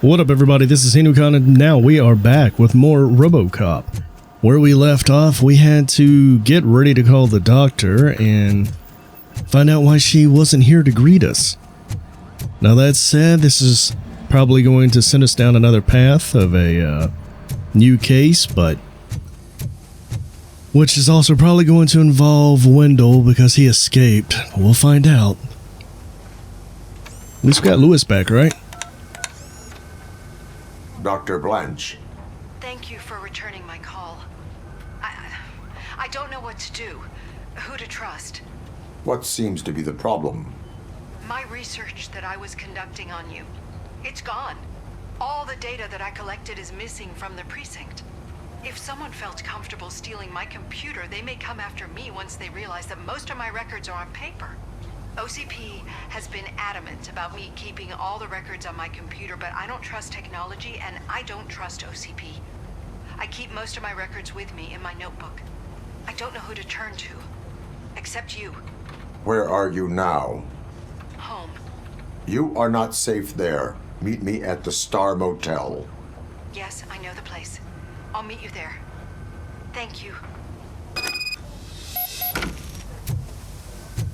What up, everybody? This is Hinukan, and now we are back with more RoboCop. Where we left off, we had to get ready to call the doctor and find out why she wasn't here to greet us. Now that said, this is probably going to send us down another path of a new case, but which is also probably going to involve Wendell because he escaped. We'll find out. At least we got Lewis back, right? Dr. Blanche. Thank you for returning my call. I don't know what to do, who to trust. What seems to be the problem? My research that I was conducting on you, it's gone. All the data that I collected is missing from the precinct. If someone felt comfortable stealing my computer, they may come after me once they realize that most of my records are on paper. OCP has been adamant about me keeping all the records on my computer, but I don't trust technology and I don't trust OCP. I keep most of my records with me in my notebook. I don't know who to turn to, except you. Where are you now? Home. You are not safe there. Meet me at the Star Motel. Yes, I know the place. I'll meet you there. Thank you.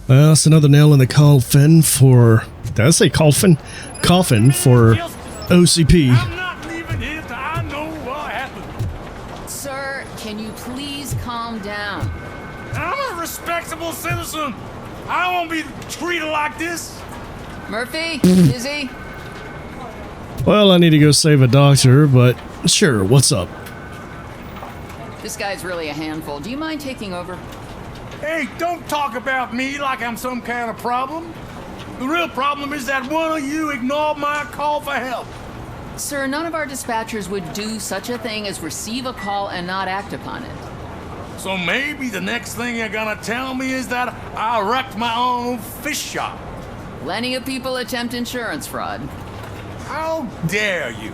Well, that's another nail in the coffin for... Did I say coffin? Coffin for OCP. I'm not leaving here till I know what happened. Sir, can you please calm down? I'm a respectable citizen. I won't be treated like this. Murphy? Izzy? Well, I need to go save a doctor, but sure, what's up? This guy's really a handful. Do you mind taking over? Hey, don't talk about me like I'm some kind of problem. The real problem is that one of you ignored my call for help. Sir, none of our dispatchers would do such a thing as receive a call and not act upon it. So maybe the next thing you're gonna tell me is that I wrecked my own fish shop. Plenty of people attempt insurance fraud. How dare you?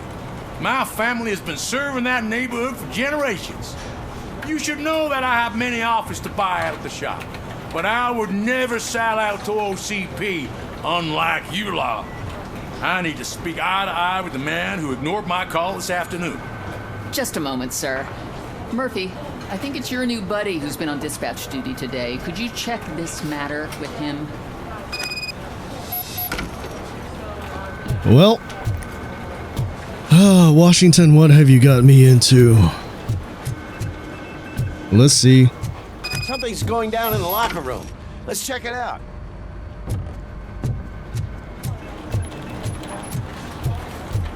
My family has been serving that neighborhood for generations. You should know that I have many offers to buy out the shop, but I would never sell out to OCP, unlike you lot. I need to speak eye to eye with the man who ignored my call this afternoon. Just a moment, sir. Murphy, I think it's your new buddy who's been on dispatch duty today. Could you check this matter with him? Well... Washington, what have you got me into? Let's see. Something's going down in the locker room. Let's check it out.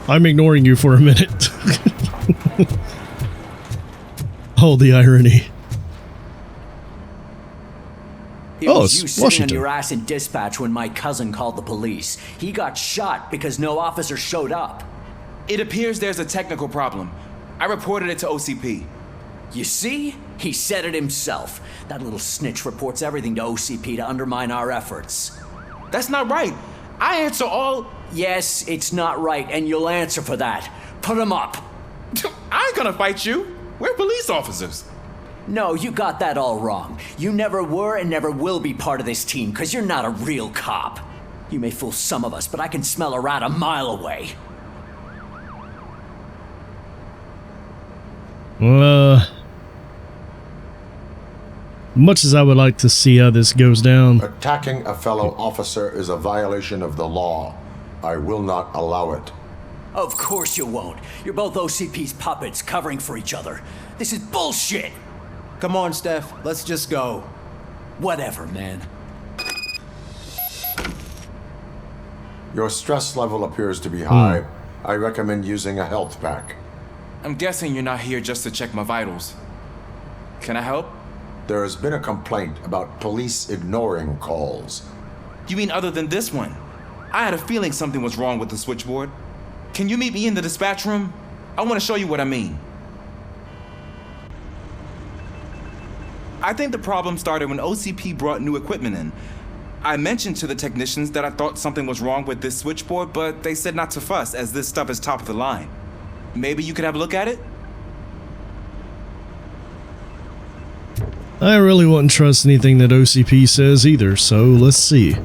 I'm ignoring you for a minute. Oh, the irony. It Oh, was it's you sitting Washington. on your ass in dispatch when my cousin called the police. He got shot because no officer showed up. It appears there's a technical problem. I reported it to OCP. You see? He said it himself. That little snitch reports everything to OCP to undermine our efforts. That's not right. I answer all... Yes, it's not right, and you'll answer for that. Put him up. I ain't gonna fight you. We're police officers. No, you got that all wrong. You never were and never will be part of this team, because you're not a real cop. You may fool some of us, but I can smell a rat a mile away. Much as I would like to see how this goes down, Attacking a fellow officer is a violation of the law. I will not allow it. Of course you won't. You're both OCP's puppets covering for each other. This is bullshit! Come on, Steph. Let's just go. Whatever, man. Your stress level appears to be high. I recommend using a health pack. I'm guessing you're not here just to check my vitals. Can I help? There has been a complaint about police ignoring calls. You mean other than this one? I had a feeling something was wrong with the switchboard. Can you meet me in the dispatch room? I want to show you what I mean. I think the problem started when OCP brought new equipment in. I mentioned to the technicians that I thought something was wrong with this switchboard, but they said not to fuss as this stuff is top of the line. Maybe you could have a look at it? I really wouldn't trust anything that OCP says either, so let's see.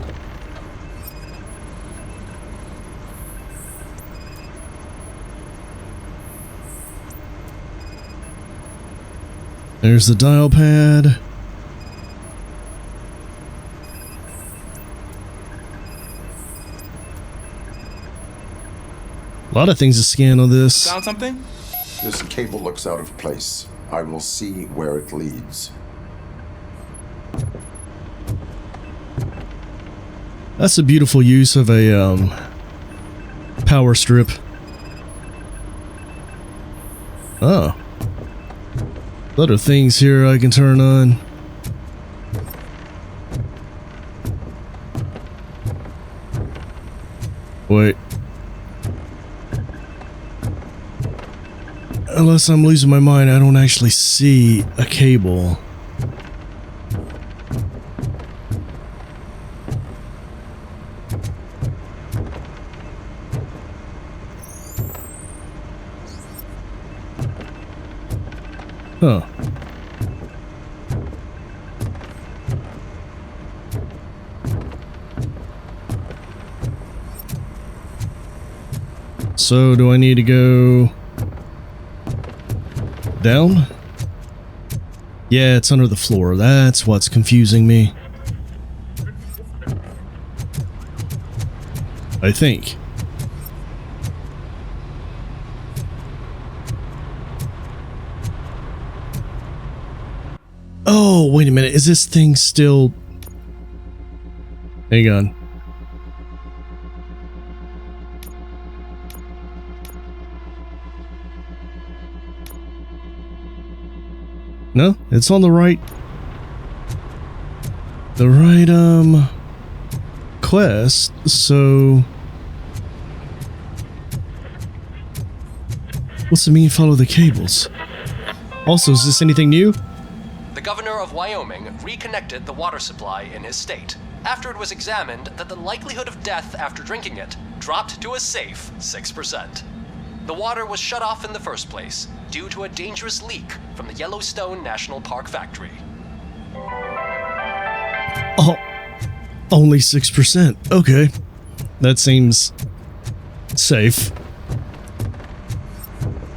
There's the dial pad. A lot of things to scan on this. Found something? This cable looks out of place. I will see where it leads. That's a beautiful use of a power strip. Oh. Other things here I can turn on. Wait. Unless I'm losing my mind, I don't actually see a cable. Huh. So, do I need to go down? Yeah, it's under the floor. That's what's confusing me. I think. Oh, wait a minute. Is this thing still... Hang on. No, it's on the right... quest, so... What's the mean follow the cables? Also, is this anything new? The governor of Wyoming reconnected the water supply in his state after it was examined that the likelihood of death after drinking it dropped to a safe 6%. The water was shut off in the first place due to a dangerous leak from the Yellowstone National Park factory. Oh, only 6%. Okay. That seems safe.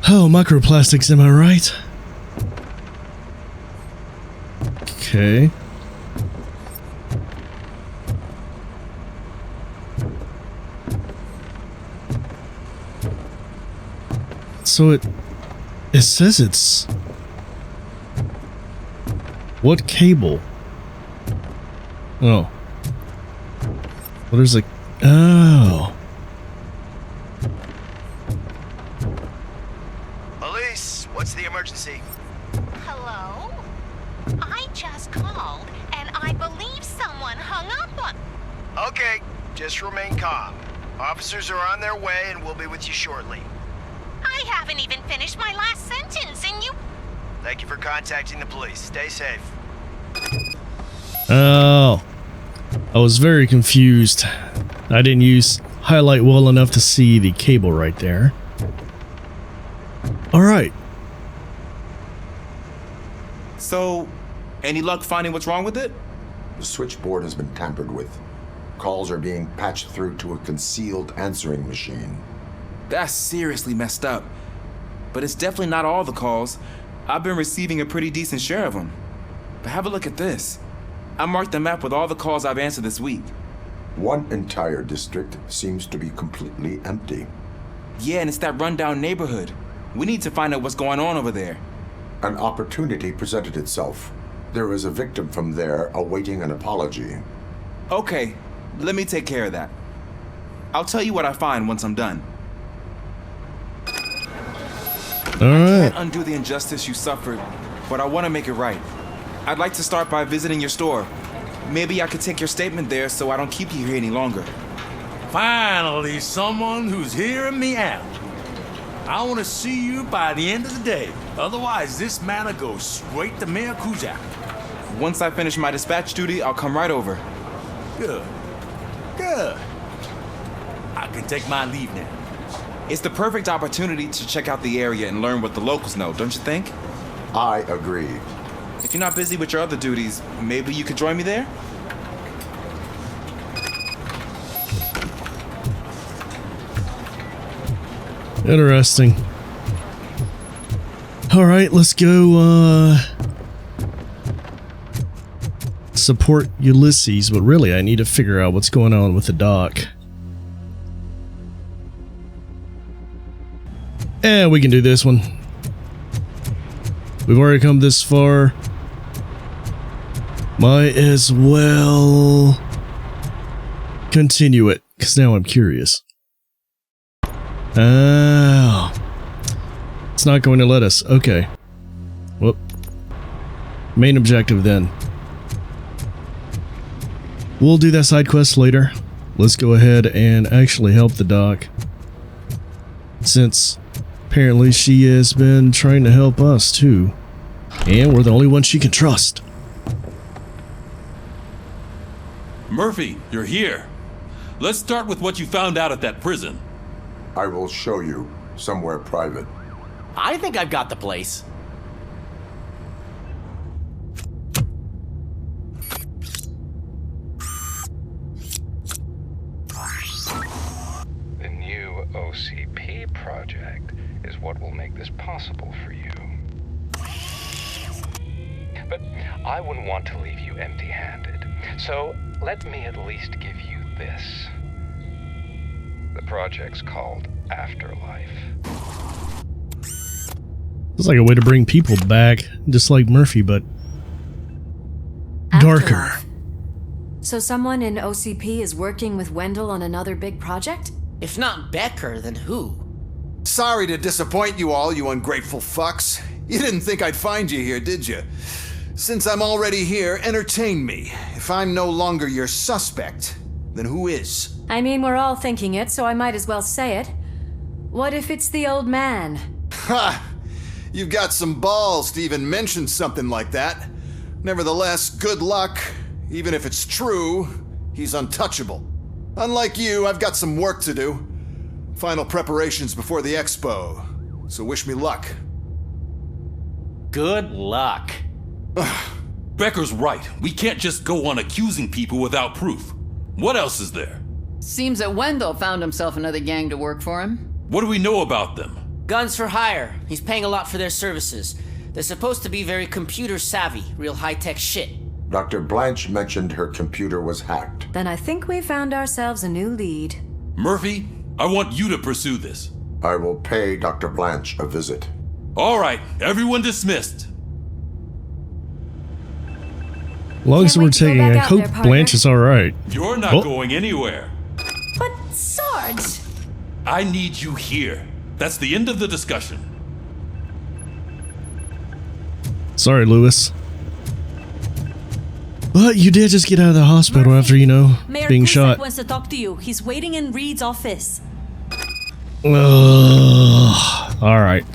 Oh, microplastics, am I right? Okay. So it says it's... What cable? Oh. Well, there's a... Oh. Police, what's the emergency? Hello? I just called, and I believe someone hung up on... Okay, just remain calm. Officers are on their way and we'll be with you shortly. I haven't even finished my last sentence, and you... Thank you for contacting the police. Stay safe. Oh. I was very confused. I didn't use highlight well enough to see the cable right there. Alright. So, any luck finding what's wrong with it? The switchboard has been tampered with. Calls are being patched through to a concealed answering machine. That's seriously messed up. But it's definitely not all the calls. I've been receiving a pretty decent share of them. But have a look at this. I marked the map with all the calls I've answered this week. One entire district seems to be completely empty. Yeah, and it's that rundown neighborhood. We need to find out what's going on over there. An opportunity presented itself. There is a victim from there awaiting an apology. Okay, let me take care of that. I'll tell you what I find once I'm done. Alright. Can't undo the injustice you suffered, but I want to make it right. I'd like to start by visiting your store. Maybe I could take your statement there so I don't keep you here any longer. Finally, someone who's hearing me out. I want to see you by the end of the day. Otherwise, this matter goes straight to Mayor Kuzak. Once I finish my dispatch duty, I'll come right over. Good. Good. I can take my leave now. It's the perfect opportunity to check out the area and learn what the locals know, don't you think? I agree. If you're not busy with your other duties, maybe you could join me there? Interesting. Alright, let's go support Ulysses, but really I need to figure out what's going on with the doc. And we can do this one. We've already come this far. Might as well continue it, because now I'm curious. Oh. It's not going to let us. Okay. Whoop. Main objective then. We'll do that side quest later. Let's go ahead and actually help the doc, since apparently she has been trying to help us too. And we're the only one she can trust. Murphy, you're here. Let's start with what you found out at that prison. I will show you somewhere private. I think I've got the place. The new OCP project is what will make this possible for you. But I wouldn't want to leave you empty-handed, so let me at least give you this. The project's called Afterlife. It's like a way to bring people back, just like Murphy, but darker. Afterlife. So someone in OCP is working with Wendell on another big project? If not Becker, then who? Sorry to disappoint you all, you ungrateful fucks. You didn't think I'd find you here, did you? Since I'm already here, entertain me. If I'm no longer your suspect, then who is? I mean, we're all thinking it, so I might as well say it. What if it's the old man? Ha! You've got some balls to even mention something like that. Nevertheless, good luck. Even if it's true, he's untouchable. Unlike you, I've got some work to do. Final preparations before the expo. So wish me luck. Good luck. Becker's right. We can't just go on accusing people without proof. What else is there? Seems that Wendell found himself another gang to work for him. What do we know about them? Guns for hire. He's paying a lot for their services. They're supposed to be very computer savvy, real high-tech shit. Dr. Blanche mentioned her computer was hacked. Then I think we found ourselves a new lead. Murphy, I want you to pursue this. I will pay Dr. Blanche a visit. All right, everyone dismissed. As long as we're taking, I hope Blanche is alright. You're not going anywhere. But Sarge! I need you here. That's the end of the discussion. Sorry, Lewis. But you did just get out of the hospital after, you know, Mayor being Cusack shot. wants to talk to you. He's waiting in Reed's office. Alright.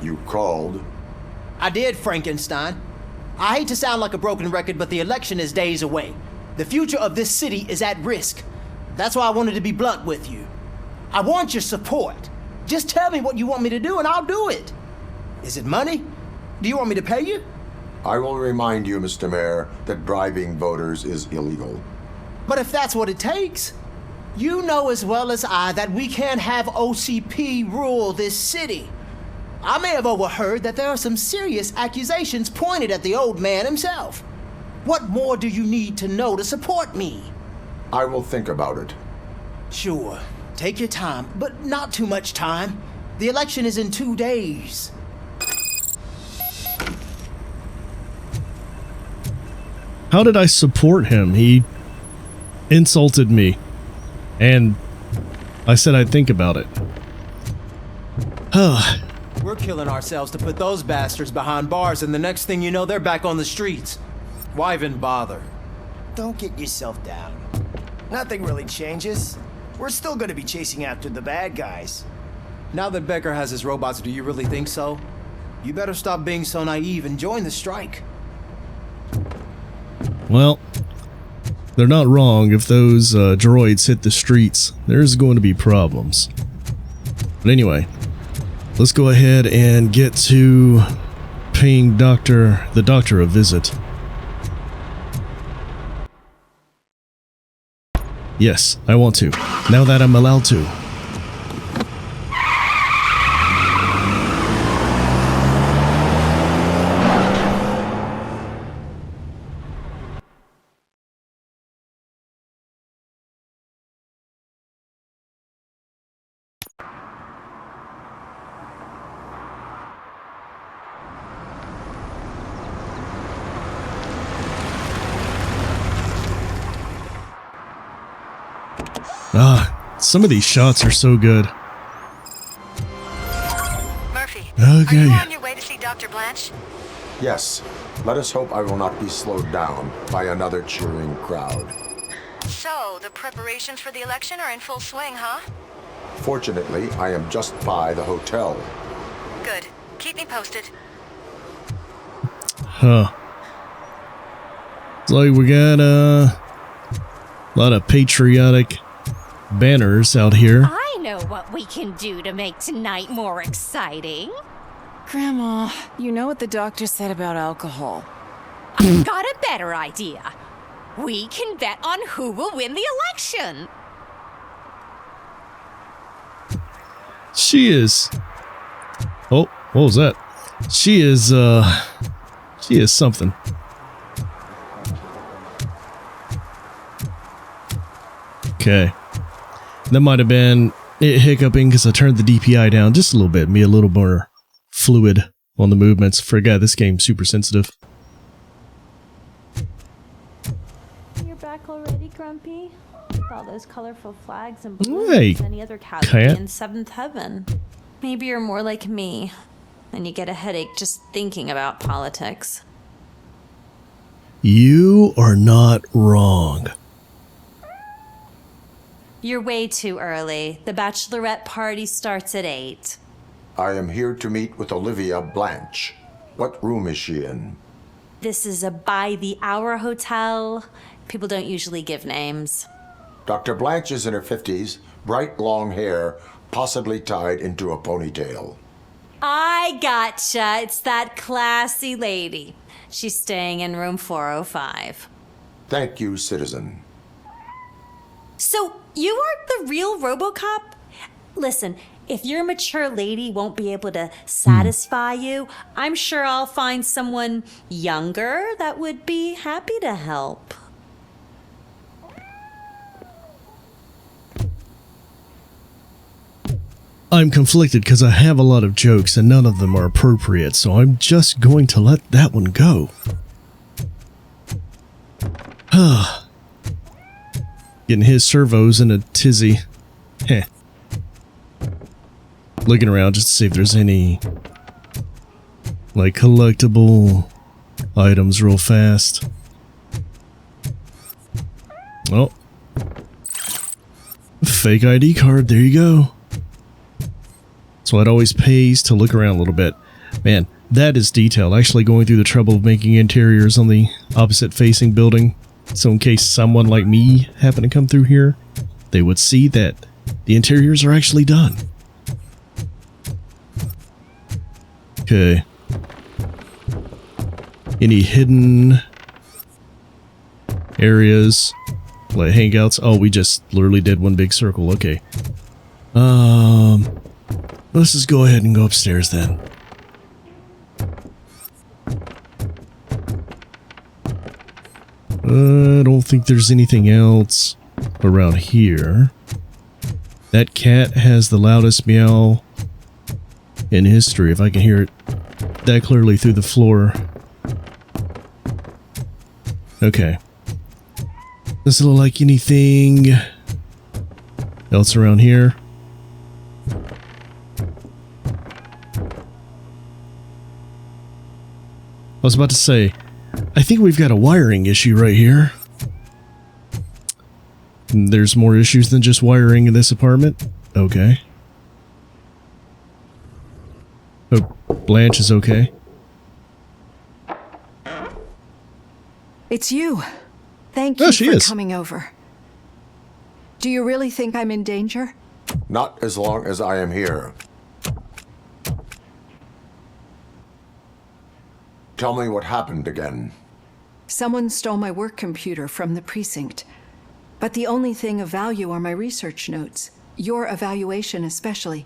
You called? I did, Frankenstein. I hate to sound like a broken record, but the election is days away. The future of this city is at risk. That's why I wanted to be blunt with you. I want your support. Just tell me what you want me to do and I'll do it. Is it money? Do you want me to pay you? I will remind you, Mr. Mayor, that bribing voters is illegal. But if that's what it takes, you know as well as I that we can't have OCP rule this city. I may have overheard that there are some serious accusations pointed at the old man himself. What more do you need to know to support me? I will think about it. Sure. Take your time, but not too much time. The election is in 2 days. How did I support him? He insulted me. And I said I'd think about it. We're killing ourselves to put those bastards behind bars, and the next thing you know, they're back on the streets. Why even bother? Don't get yourself down. Nothing really changes. We're still gonna be chasing after the bad guys. Now that Becker has his robots, do you really think so? You better stop being so naive and join the strike. Well, they're not wrong. If those droids hit the streets, there's going to be problems. But anyway, let's go ahead and get to paying the doctor a visit. Yes, I want to. Now that I'm allowed to. Some of these shots are so good. Murphy, okay. Are you on your way to see Dr. Blanche? Yes. Let us hope I will not be slowed down by another cheering crowd. So, the preparations for the election are in full swing, huh? Fortunately, I am just by the hotel. Good. Keep me posted. Huh. It's like we got a lot of patriotic banners out here. I know what we can do to make tonight more exciting. Grandma, you know what the doctor said about alcohol. I've got a better idea. We can bet on who will win the election. She is... Oh, what was that? She is something. Okay. That might have been it hiccuping because I turned the DPI down just a little bit. Be a little more fluid on the movements. Forgot this game's super sensitive. You're back already, Grumpy? With all those colorful flags and balloons. Hey, Any other cat would cat. be in seventh heaven. Maybe you're more like me, and you get a headache just thinking about politics. You are not wrong. You're way too early. The bachelorette party starts at 8. I am here to meet with Olivia Blanche. What room is she in? This is a by-the-hour hotel. People don't usually give names. Dr. Blanche is in her 50s, bright long hair, possibly tied into a ponytail. I gotcha. It's that classy lady. She's staying in room 405. Thank you, citizen. So, you are the real RoboCop? Listen, if your mature lady won't be able to satisfy you, I'm sure I'll find someone younger that would be happy to help. I'm conflicted because I have a lot of jokes and none of them are appropriate, so I'm just going to let that one go. Getting his servos in a tizzy. Heh. Looking around just to see if there's any, like, collectible items real fast. Oh. Fake ID card, there you go. So it always pays to look around a little bit. Man, that is detail. Actually going through the trouble of making interiors on the opposite facing building. So in case someone like me happened to come through here, they would see that the interiors are actually done. Okay. Any hidden areas? Like hangouts? Oh, we just literally did one big circle. Okay. Let's just go ahead and go upstairs then. I don't think there's anything else around here. That cat has the loudest meow in history, if I can hear it that clearly through the floor. Okay. Doesn't look like anything else around here. I was about to say, I think we've got a wiring issue right here. There's more issues than just wiring in this apartment? Okay. Oh, Blanche is okay. It's you. Thank you for is. coming over. Do you really think I'm in danger? Not as long as I am here. Tell me what happened again. Someone stole my work computer from the precinct. But the only thing of value are my research notes. Your evaluation especially.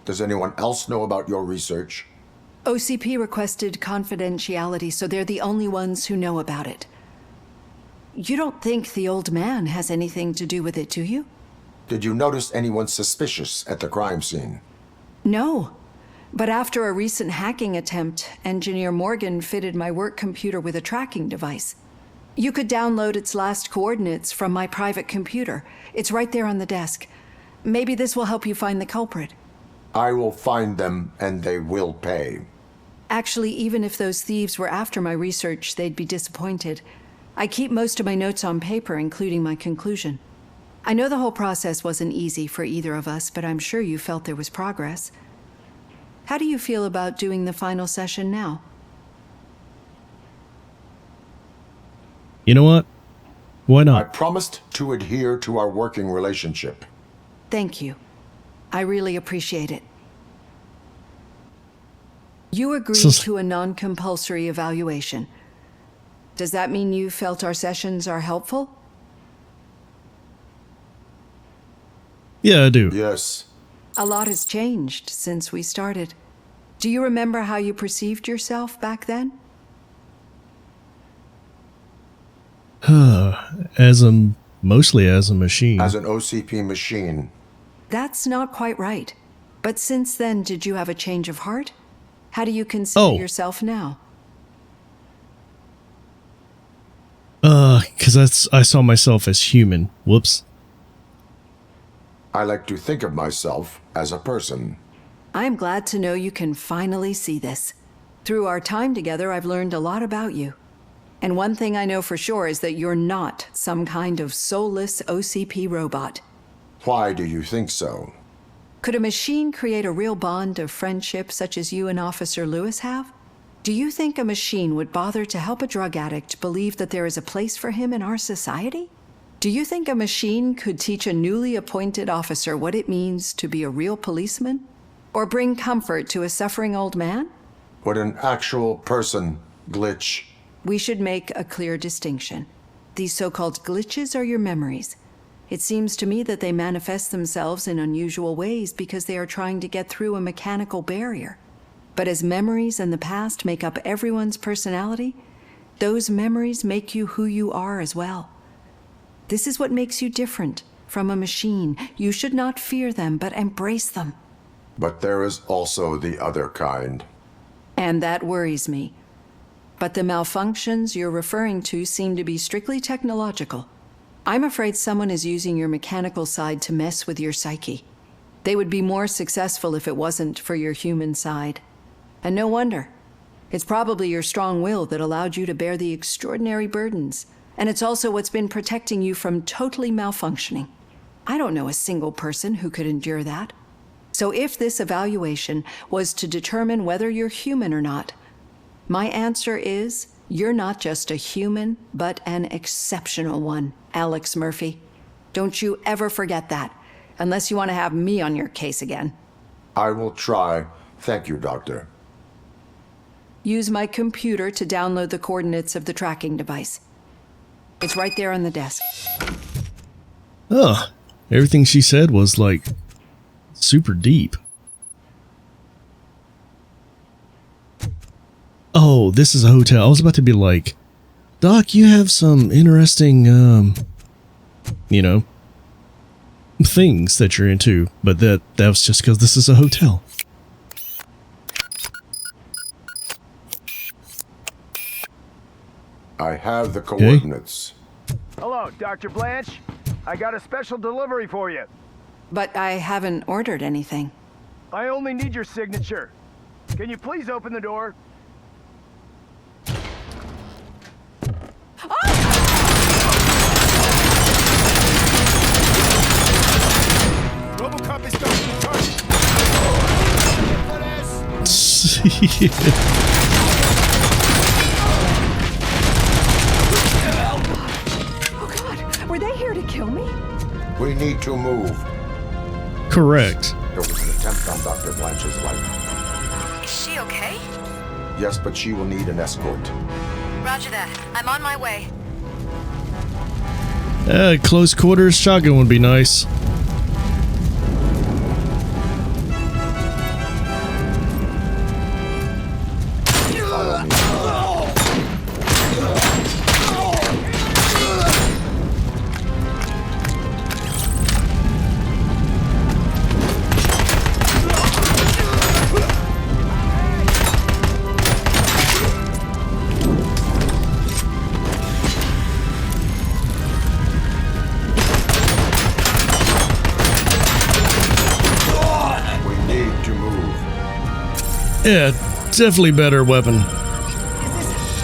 Does anyone else know about your research? OCP requested confidentiality, so they're the only ones who know about it. You don't think the old man has anything to do with it, do you? Did you notice anyone suspicious at the crime scene? No. But after a recent hacking attempt, Engineer Morgan fitted my work computer with a tracking device. You could download its last coordinates from my private computer. It's right there on the desk. Maybe this will help you find the culprit. I will find them, and they will pay. Actually, even if those thieves were after my research, they'd be disappointed. I keep most of my notes on paper, including my conclusion. I know the whole process wasn't easy for either of us, but I'm sure you felt there was progress. How do you feel about doing the final session now? You know what? Why I not? promised to adhere to our working relationship. Thank you. I really appreciate it. You agreed to a non-compulsory evaluation. Does that mean you felt our sessions are helpful? Yeah, I do. Yes. A lot has changed since we started. Do you remember how you perceived yourself back then? Mostly as a machine. As an OCP machine. That's not quite right. But since then, did you have a change of heart? How do you consider yourself now? Because I saw myself as human. Whoops. I like to think of myself as a person. I'm glad to know you can finally see this. Through our time together, I've learned a lot about you. And one thing I know for sure is that you're not some kind of soulless OCP robot. Why do you think so? Could a machine create a real bond of friendship such as you and Officer Lewis have? Do you think a machine would bother to help a drug addict believe that there is a place for him in our society? Do you think a machine could teach a newly appointed officer what it means to be a real policeman? Or bring comfort to a suffering old man? Would an actual person glitch? We should make a clear distinction. These so-called glitches are your memories. It seems to me that they manifest themselves in unusual ways because they are trying to get through a mechanical barrier. But as memories and the past make up everyone's personality, those memories make you who you are as well. This is what makes you different from a machine. You should not fear them, but embrace them. But there is also the other kind. And that worries me. But the malfunctions you're referring to seem to be strictly technological. I'm afraid someone is using your mechanical side to mess with your psyche. They would be more successful if it wasn't for your human side. And no wonder. It's probably your strong will that allowed you to bear the extraordinary burdens. And it's also what's been protecting you from totally malfunctioning. I don't know a single person who could endure that. So if this evaluation was to determine whether you're human or not, my answer is, you're not just a human, but an exceptional one, Alex Murphy. Don't you ever forget that, unless you want to have me on your case again. I will try. Thank you, Doctor. Use my computer to download the coordinates of the tracking device. It's right there on the desk. Oh, everything she said was like super deep. Oh, this is a hotel. I was about to be like, Doc, you have some interesting, you know, things that you're into, but that was just because this is a hotel. I have the coordinates. Hello, Dr. Blanche. I got a special delivery for you. But I haven't ordered anything. I only need your signature. Can you please open the door? RoboCop is going to target. Oh God, were they here to kill me? We need to move. Correct. There was an attempt on Dr. Blanche's life. Is she okay? Yes, but she will need an escort. Roger that. I'm on my way. Close quarters shotgun would be nice. Yeah, definitely better weapon. Is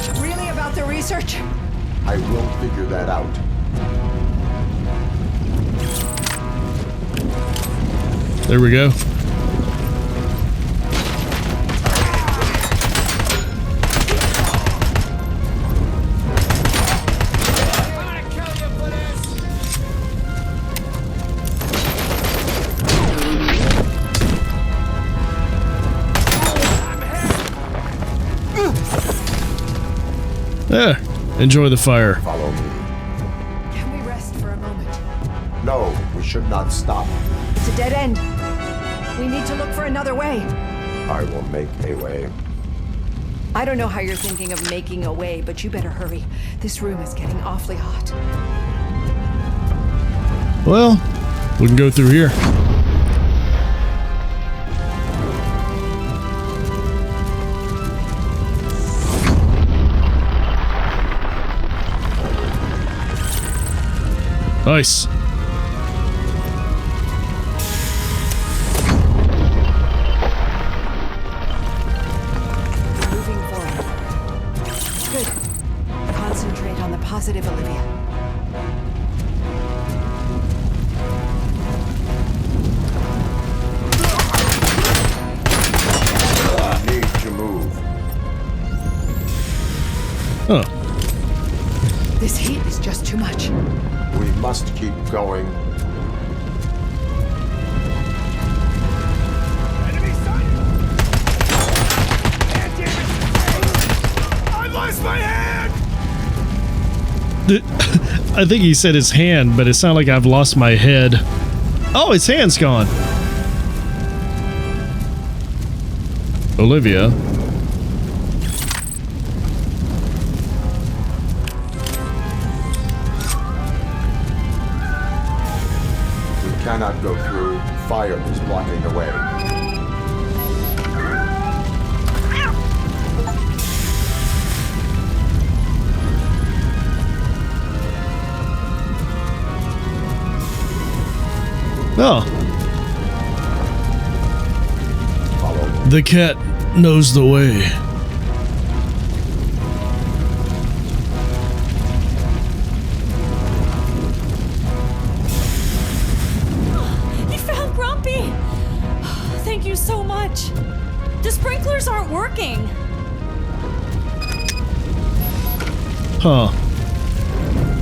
this really about the research? I will figure that out. There we go. Yeah, enjoy the fire. Follow me. Can we rest for a moment? No, we should not stop. It's a dead end. We need to look for another way. I will make a way. I don't know how you're thinking of making a way, but you better hurry. This room is getting awfully hot. Well, we can go through here. Nice. Moving forward. Good. Concentrate on the positive, Olivia. Need to move. Huh. This heat is just too much. We must keep going. Enemy sighted! God damn it! I lost my hand! I think he said his hand, but it sounded like I've lost my head. Oh, his hand's gone. Olivia. Cannot go through. Fire is blocking the way. Oh. Follow me. The cat knows the way. You found Grumpy! Thank you so much. The sprinklers aren't working. Huh.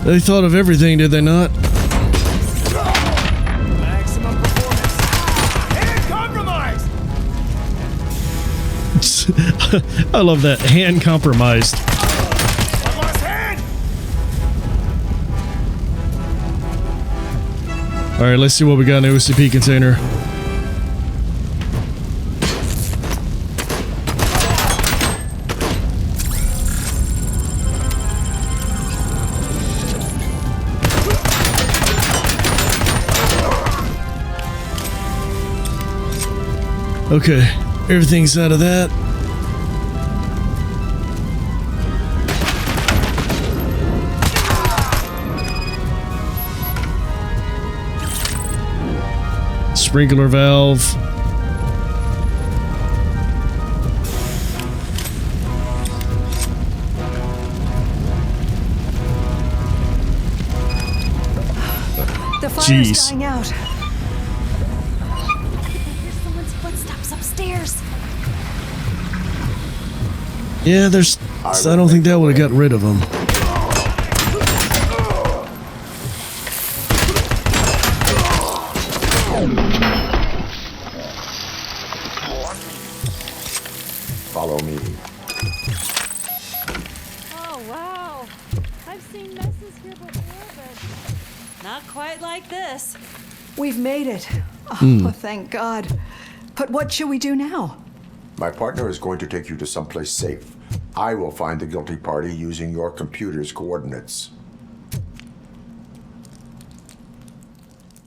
They thought of everything, did they not? Maximum performance. Hand compromised! I love that. Hand compromised. I lost hand! Alright, let's see what we got in the OCP container. Okay, everything's out of that. Sprinkler valve. The fire's Jeez. dying out. There's someone's footsteps upstairs. Yeah, there's. I don't think that would have got rid of them. Follow me. Oh, wow. I've seen messes here before, but not quite like this. We've made it. Oh, thank God. But what should we do now? My partner is going to take you to someplace safe. I will find the guilty party using your computer's coordinates.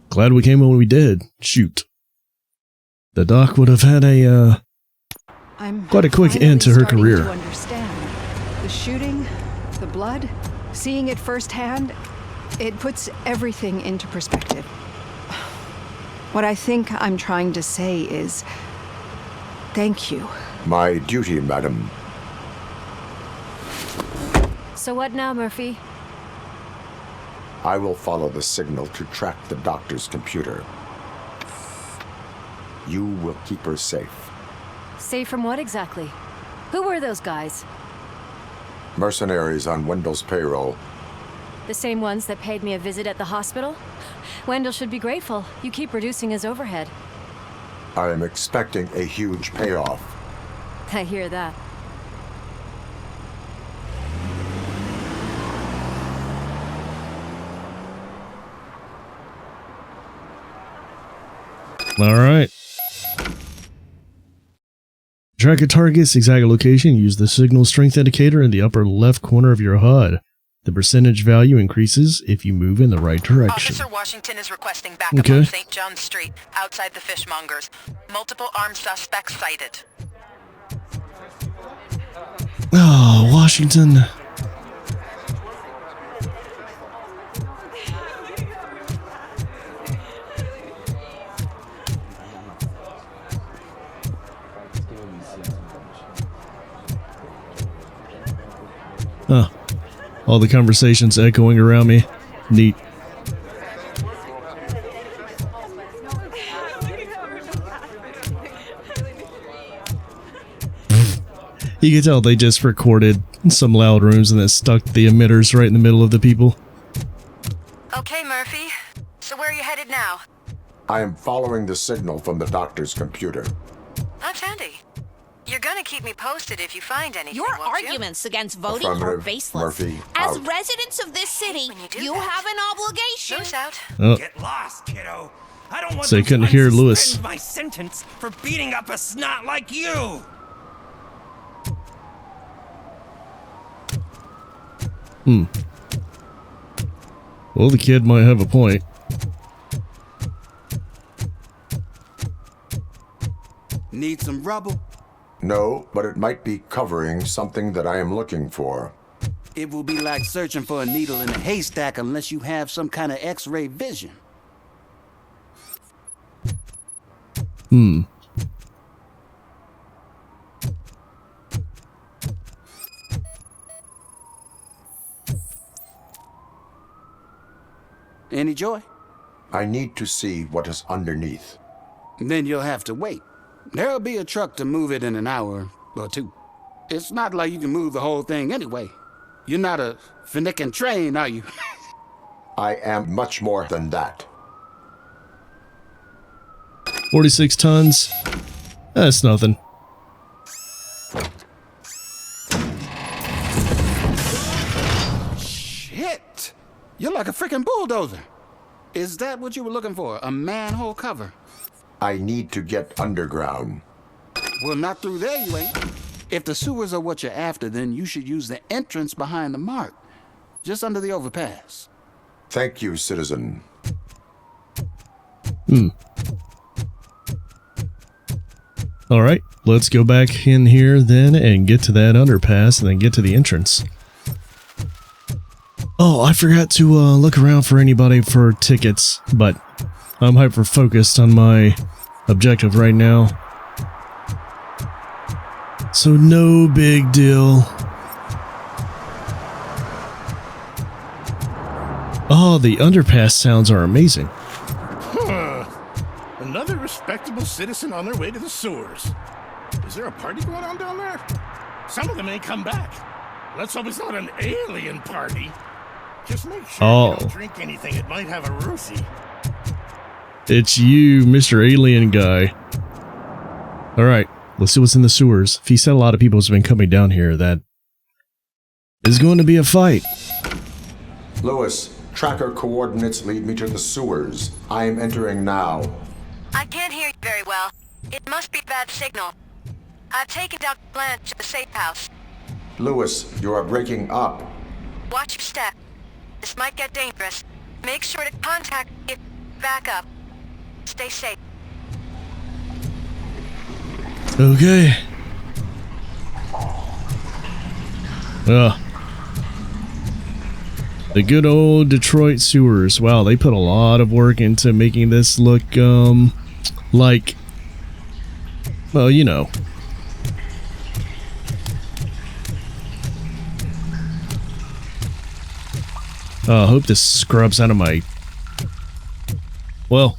Glad we came when we did. Shoot. The doc would have had a, I'm quite a quick finally end to her starting career. To understand. The shooting, the blood, seeing it firsthand, it puts everything into perspective. What I think I'm trying to say is, thank you. My duty, madam. So what now, Murphy? I will follow the signal to track the doctor's computer. You will keep her safe. Safe from what exactly? Who were those guys? Mercenaries on Wendell's payroll. The same ones that paid me a visit at the hospital? Wendell should be grateful. You keep reducing his overhead. I am expecting a huge payoff. I hear that. All right. Track a target's exact location. Use the signal strength indicator in the upper left corner of your HUD. The percentage value increases if you move in the right direction. Officer Washington is requesting backup on St. John Street, outside the fishmongers. Multiple armed suspects sighted. Oh, Washington. Huh. All the conversations echoing around me. Neat. You can tell they just recorded some loud rooms and then stuck the emitters right in the middle of the people. Okay, Murphy. So where are you headed now? I am following the signal from the doctor's computer. That's handy. You're gonna keep me posted if you find anything, Your won't you? arguments against voting are Affirmative. baseless. Murphy, As out. residents of this city, you have an obligation. Moose out. Oh. Get lost, kiddo. I don't want So you them couldn't to hear unsuspend Lewis. my sentence for beating up a snot like you. Well, the kid might have a point. Need some rubble? No, but it might be covering something that I am looking for. It will be like searching for a needle in a haystack unless you have some kind of X-ray vision. Any joy? I need to see what is underneath. Then you'll have to wait. There'll be a truck to move it in an hour or two. It's not like you can move the whole thing anyway. You're not a finicking train, are you? I am much more than that. 46 tons. That's nothing. Shit! You're like a freaking bulldozer. Is that what you were looking for? A manhole cover? I need to get underground. Well, not through there, you ain't. If the sewers are what you're after, then you should use the entrance behind the mark, just under the overpass. Thank you, citizen. Alright, let's go back in here then and get to that underpass and then get to the entrance. Oh, I forgot to look around for anybody for tickets, but I'm hyper-focused on my objective right now. So no big deal. Oh, the underpass sounds are amazing. Huh. Another respectable citizen on their way to the sewers. Is there a party going on down there? Some of them ain't come back. Let's hope it's not an alien party. Just make sure you don't drink anything that might have a roofie. It's you, Mr. Alien Guy. Alright, let's see what's in the sewers. If he said a lot of people have been coming down here, that is going to be a fight. Lewis, tracker coordinates lead me to the sewers. I am entering now. I can't hear you very well. It must be bad signal. I've taken Dr. Blanche to the safe house. Lewis, you are breaking up. Watch your step. This might get dangerous. Make sure to contact if back up. Stay safe. Okay. The good old Detroit sewers. Wow, they put a lot of work into making this look, like, well, you know, I hope this scrubs out of my... Well,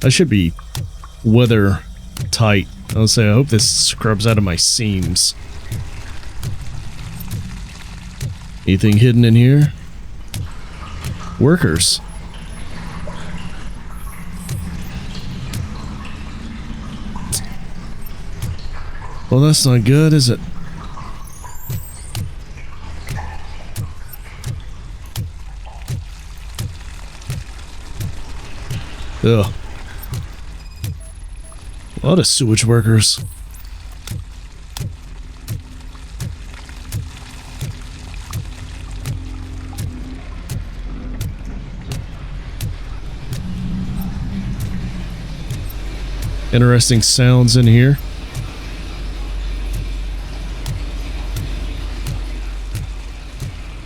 I should be weather tight. I'll say I hope this scrubs out of my seams. Anything hidden in here? Workers. Well, that's not good, is it? Ugh. A lot of sewage workers. Interesting sounds in here.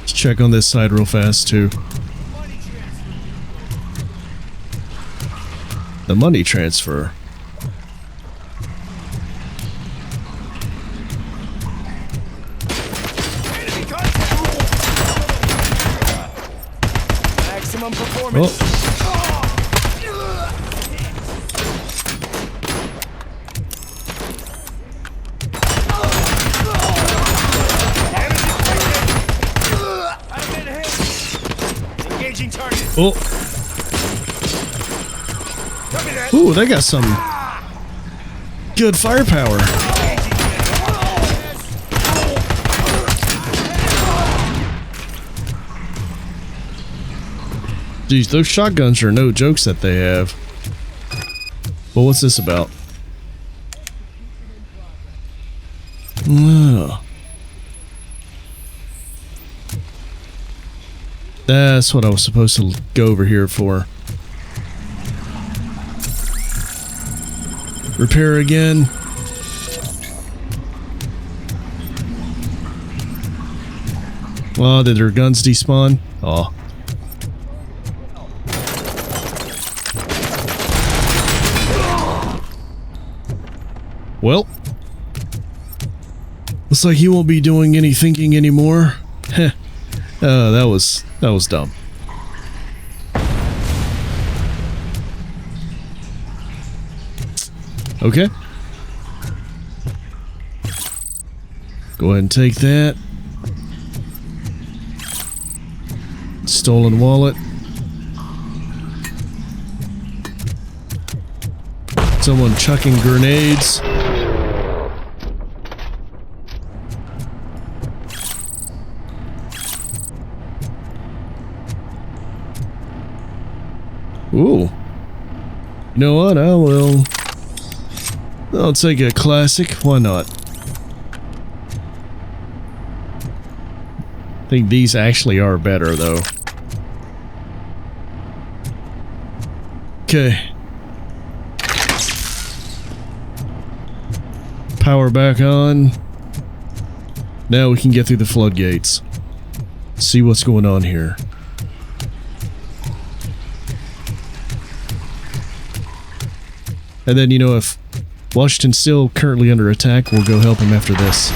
Let's check on this side real fast too. The money transfer. Maximum performance. Oh. Engaging target. Oh. Ooh, they got some good firepower. Geez, those shotguns are no jokes that they have. Well, what's this about? Oh. That's what I was supposed to go over here for. Repair again. Oh, did their guns despawn? Oh. Well. Looks like you won't be doing any thinking anymore. Heh. That was dumb. Okay. Go ahead and take that. Stolen wallet. Someone chucking grenades. Ooh. You know what? I'll take a classic. Why not? I think these actually are better, though. Okay. Power back on. Now we can get through the floodgates. See what's going on here. And then, you know, if Washington's still currently under attack, we'll go help him after this.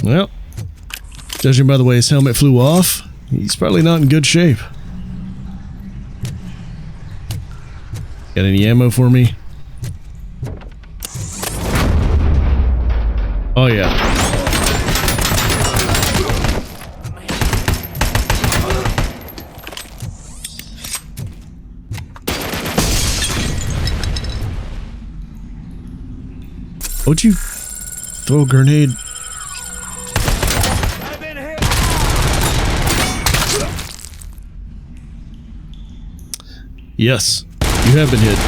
Well, judging by the way his helmet flew off, he's probably not in good shape. Got any ammo for me? Oh yeah. Would you throw a grenade? Yes, you have been hit.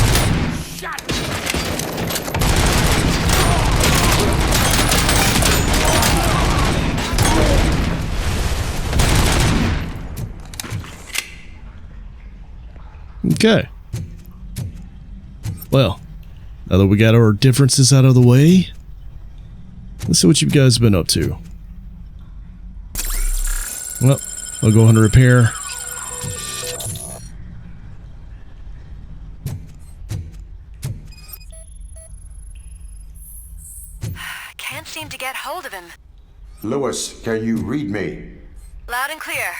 Okay. Well, now that we got our differences out of the way, let's see what you guys have been up to. Well, I'll go on repair. Can't seem to get hold of him. Lewis, can you read me? Loud and clear.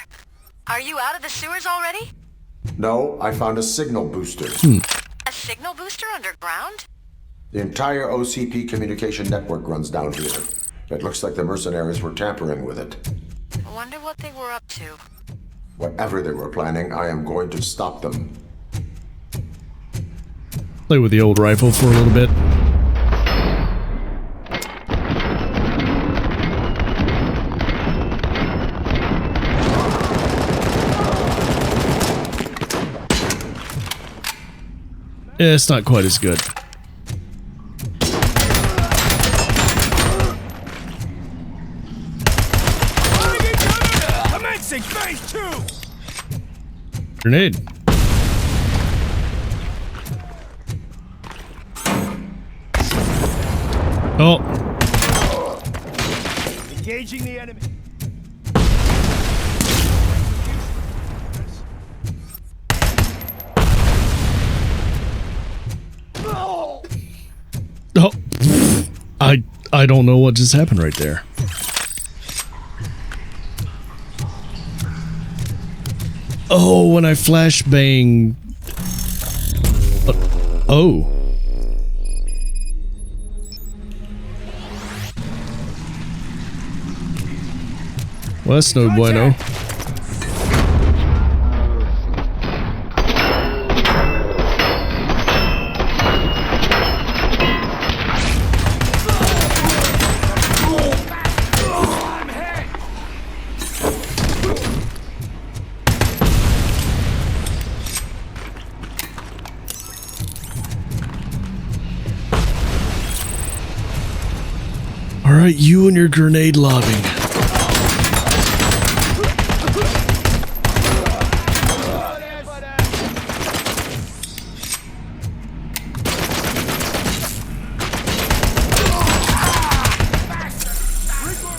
Are you out of the sewers already? No, I found a signal booster. A signal booster underground? The entire OCP communication network runs down here. It looks like the mercenaries were tampering with it. I wonder what they were up to. Whatever they were planning, I am going to stop them. Play with the old rifle for a little bit. Yeah, it's not quite as good. Commencing phase 2! Grenade. Oh. Engaging the enemy. Oh. I don't know what just happened right there. Oh, when I flashbang. Oh. Well, that's no bueno. All right, you and your grenade lobbing.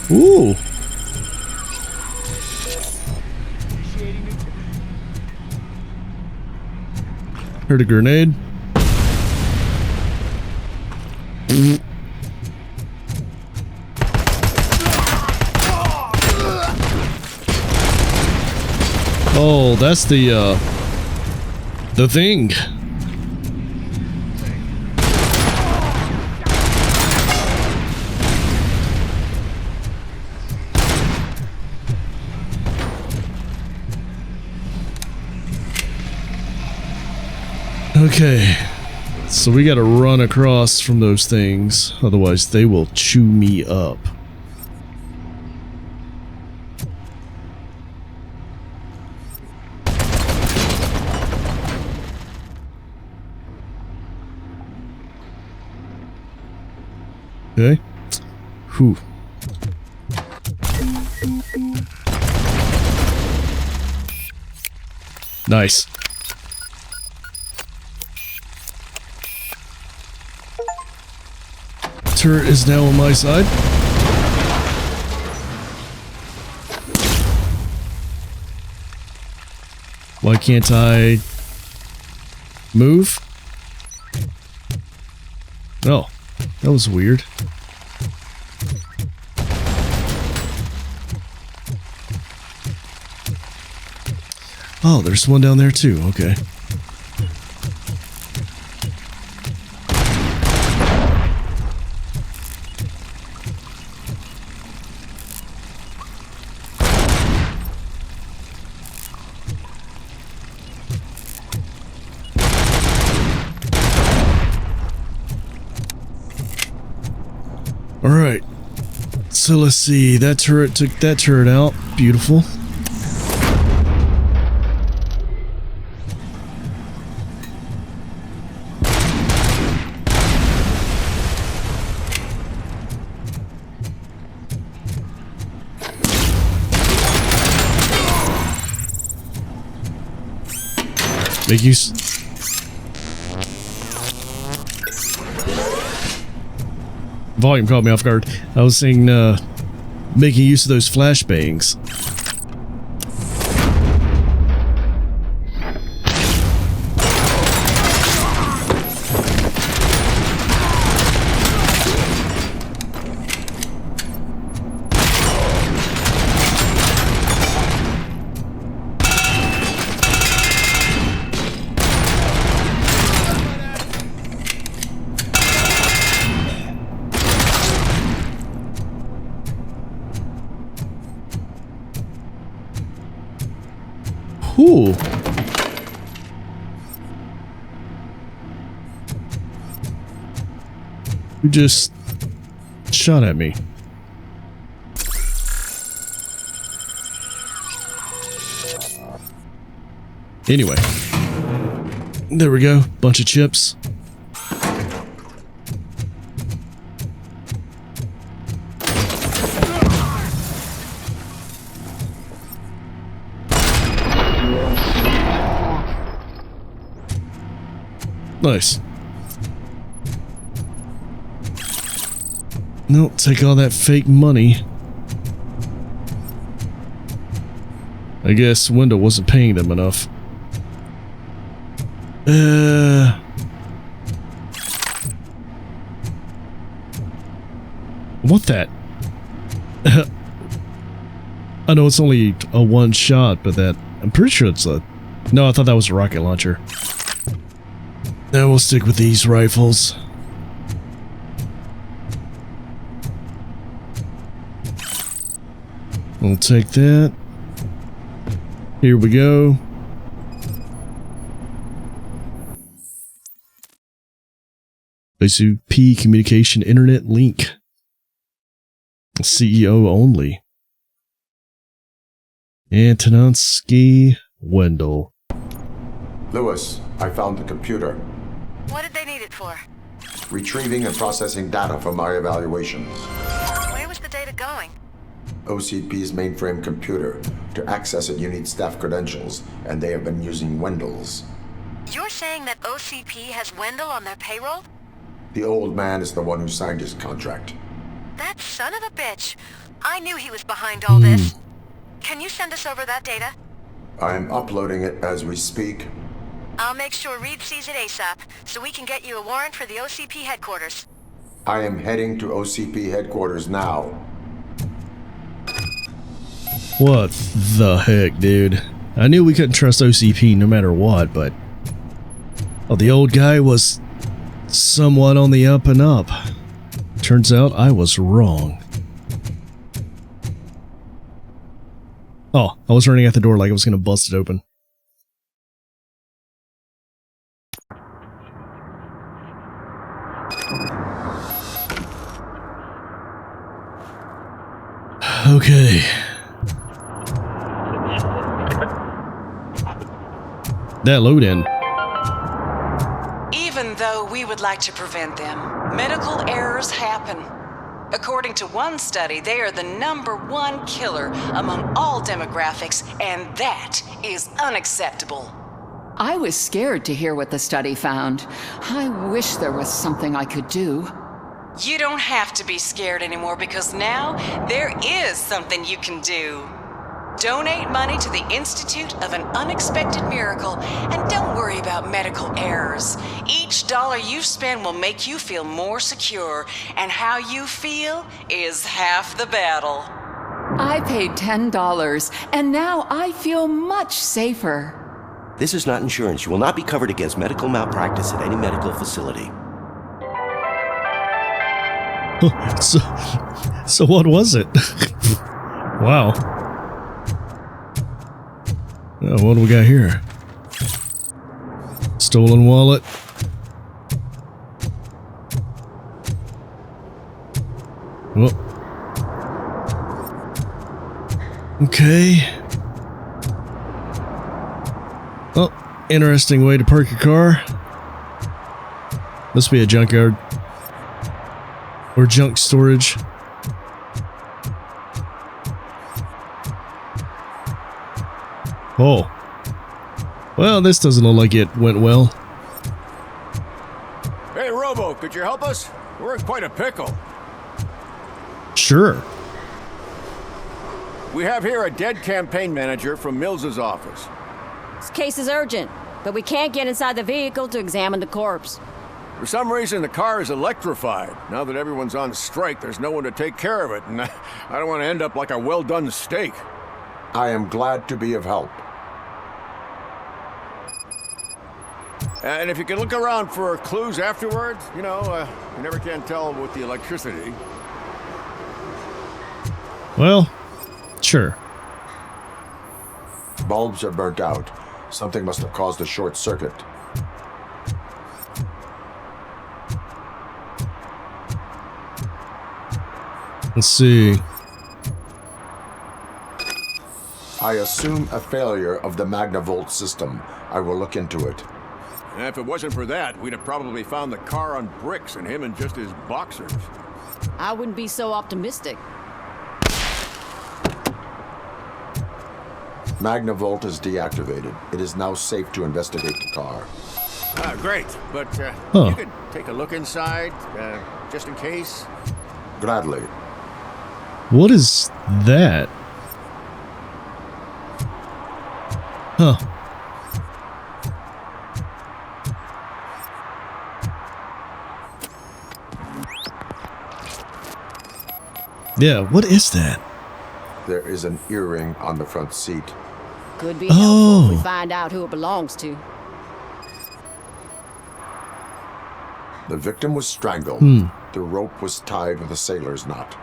Ooh. Heard a grenade. Oh, that's the thing. Okay, so we gotta run across from those things, otherwise they will chew me up. Okay. Whew. Nice. Turret is now on my side. Why can't I move? Oh, that was weird. Oh, there's one down there too. Okay. All right. So let's see. That turret took that turret out. Beautiful. Make use. Volume caught me off guard. I was saying, making use of those flashbangs. Whew. Who just shot at me? Anyway. There we go. Bunch of chips. Nice. No, take all that fake money. I guess Wendell wasn't paying them enough. What that? I know it's only a one shot, but that I'm pretty sure it's a. No, I thought that was a rocket launcher. Now we'll stick with these rifles. We'll take that. Here we go. OCP communication internet link. CEO only. Antonansky Wendell. Lewis, I found the computer. What did they need it for? Retrieving and processing data from our evaluations. Where was the data going? OCP's mainframe computer. To access it, you need staff credentials, and they have been using Wendell's. You're saying that OCP has Wendell on their payroll? The old man is the one who signed his contract. That son of a bitch. I knew he was behind all this. Can you send us over that data? I am uploading it as we speak. I'll make sure Reed sees it ASAP, so we can get you a warrant for the OCP headquarters. I am heading to OCP headquarters now. What the heck, dude? I knew we couldn't trust OCP no matter what, but... Oh, the old guy was somewhat on the up and up. Turns out I was wrong. Oh, I was running at the door like I was gonna bust it open. Okay. That load in. Even though we would like to prevent them, medical errors happen. According to one study, they are the #1 killer among all demographics, and that is unacceptable. I was scared to hear what the study found. I wish there was something I could do. You don't have to be scared anymore because now there is something you can do. Donate money to the Institute of an Unexpected Miracle, and don't worry about medical errors. Each dollar you spend will make you feel more secure, and how you feel is half the battle. I paid $10, and now I feel much safer. This is not insurance. You will not be covered against medical malpractice at any medical facility. So what was it? Wow. What do we got here? Stolen wallet. Well. Okay. Well, interesting way to park your car. Must be a junkyard. Or junk storage. Oh. Well, this doesn't look like it went well. Hey, Robo, could you help us? We're in quite a pickle. Sure. We have here a dead campaign manager from Mills's office. This case is urgent, but we can't get inside the vehicle to examine the corpse. For some reason, the car is electrified. Now that everyone's on strike, there's no one to take care of it, and I don't want to end up like a well-done steak. I am glad to be of help. And if you can look around for clues afterwards, you know, you never can tell with the electricity. Well, sure. bulbs are burnt out. Something must have caused a short circuit. Let's see. I assume a failure of the Magnavolt system. I will look into it. And if it wasn't for that, we'd have probably found the car on bricks and him in just his boxers. I wouldn't be so optimistic. Magnavolt is deactivated. It is now safe to investigate the car. Great, but Huh. you could take a look inside, just in case. Gladly. What is that? Huh. Yeah, what is that? There is an earring on the front seat. Could be helpful if we Oh. find out who it belongs to. The victim was strangled. The rope was tied with a sailor's knot.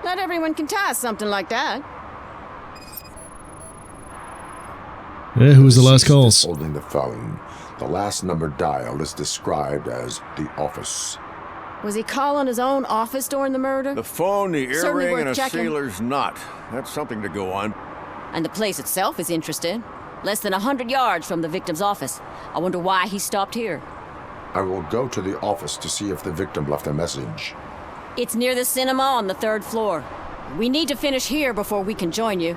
Not everyone can tie something like that. Yeah, who was the last calls? Holding the phone. The last number dialed is described as the office. Was he calling his own office during the murder? The phone, the Certainly earring, worth and a checking. sailor's knot. That's something to go on. And the place itself is interesting. Less than 100 yards from the victim's office. I wonder why he stopped here. I will go to the office to see if the victim left a message. It's near the cinema on the 3rd floor. We need to finish here before we can join you.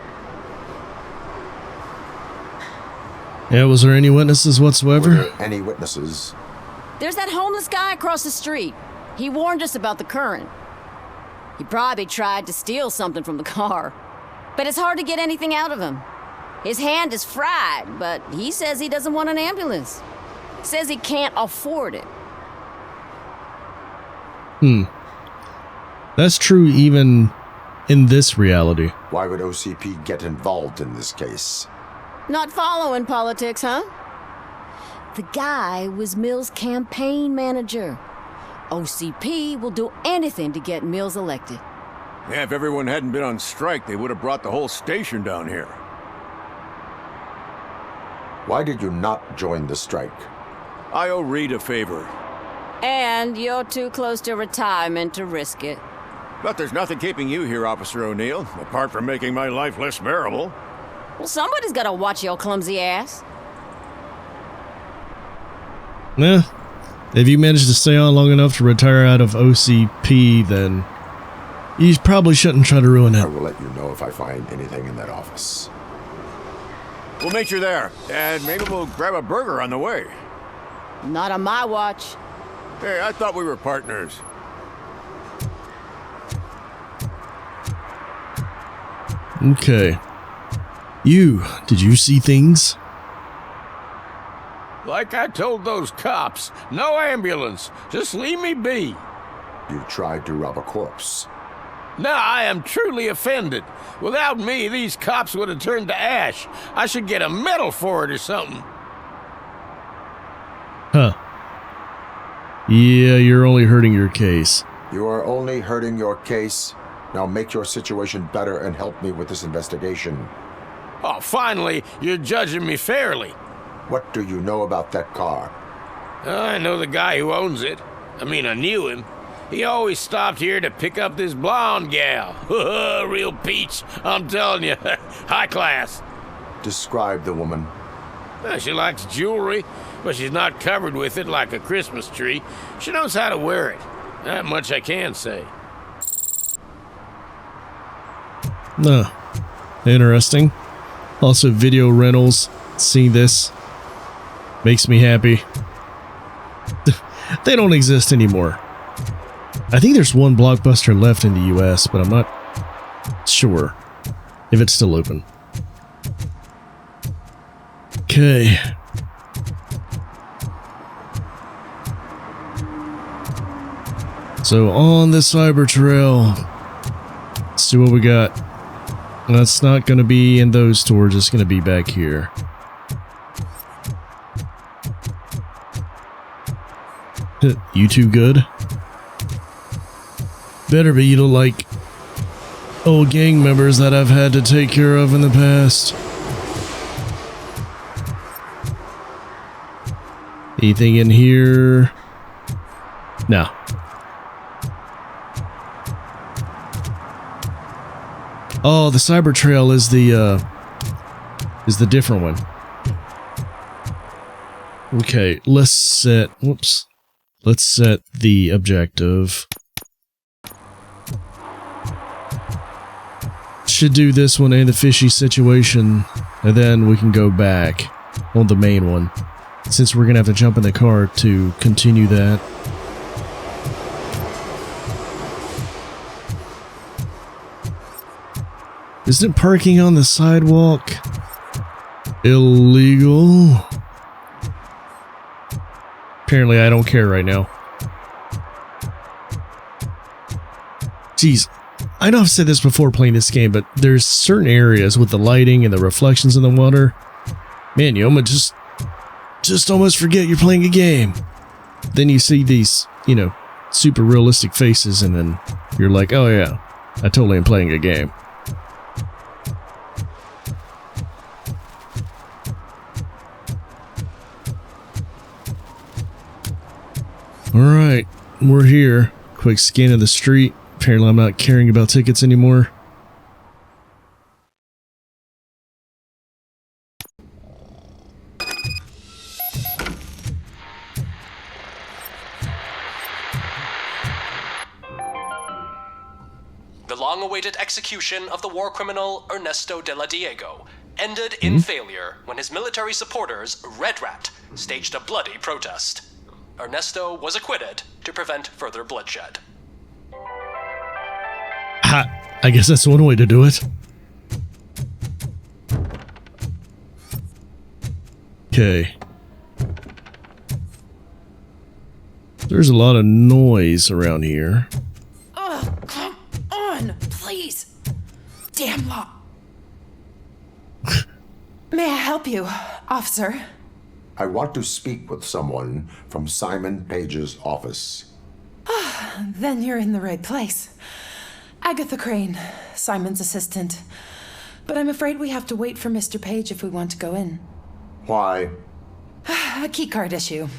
Yeah, was there any witnesses whatsoever? Were there any witnesses? There's that homeless guy across the street. He warned us about the current. He probably tried to steal something from the car. But it's hard to get anything out of him. His hand is fried, but he says he doesn't want an ambulance. Says he can't afford it. That's true even in this reality. Why would OCP get involved in this case? Not following politics, huh? The guy was Mills' campaign manager. OCP will do anything to get Mills elected. Yeah, if everyone hadn't been on strike, they would have brought the whole station down here. Why did you not join the strike? I owe Reed a favor. And you're too close to retirement to risk it. But there's nothing keeping you here, Officer O'Neill, apart from making my life less bearable. Well, somebody's gotta watch your clumsy ass. Yeah. If you manage to stay on long enough to retire out of OCP, then you probably shouldn't try to ruin I it. will let you know if I find anything in that office. We'll meet you there, and maybe we'll grab a burger on the way. Not on my watch. Hey, I thought we were partners. Okay. Did you see things? Like I told those cops, no ambulance. Just leave me be. You tried to rob a corpse. Now I am truly offended. Without me, these cops would have turned to ash. I should get a medal for it or something. Huh. Yeah, you're only hurting your case. You are only hurting your case. Now make your situation better and help me with this investigation. Oh, finally, you're judging me fairly. What do you know about that car? I know the guy who owns it. I knew him. He always stopped here to pick up this blonde gal. Real peach, I'm telling you. High class. Describe the woman. She likes jewelry, but she's not covered with it like a Christmas tree. She knows how to wear it. That much I can say. Interesting. Also, video rentals. Seeing this makes me happy. They don't exist anymore. I think there's one Blockbuster left in the US, but I'm not sure if it's still open. Okay. So on the cyber trail, let's see what we got. That's not going to be in those stores, it's going to be back here. You too good? Better be, you look like old gang members that I've had to take care of in the past. Anything in here? No. Oh, the cyber trail is the different one. Okay, let's set the objective. Should do this one and the fishy situation, and then we can go back on the main one, since we're gonna have to jump in the car to continue that. Isn't parking on the sidewalk illegal? Apparently I don't care right now. Jeez, I know I've said this before playing this game, but there's certain areas with the lighting and the reflections in the water. Man, you almost just almost forget you're playing a game. Then you see these, you know, super realistic faces, and then you're like, oh yeah, I totally am playing a game. Alright, we're here. Quick scan of the street. Apparently I'm not caring about tickets anymore. The long-awaited execution of the war criminal Ernesto de la Diego ended in failure when his military supporters, Red Rat, staged a bloody protest. Ernesto was acquitted to prevent further bloodshed. Ha! I guess that's one way to do it. Okay. There's a lot of noise around here. Oh, come on, please. Damn law. May I help you, officer? I want to speak with someone from Simon Page's office. Then you're in the right place. Agatha Crane, Simon's assistant. But I'm afraid we have to wait for Mr. Page if we want to go in. Why? A keycard issue.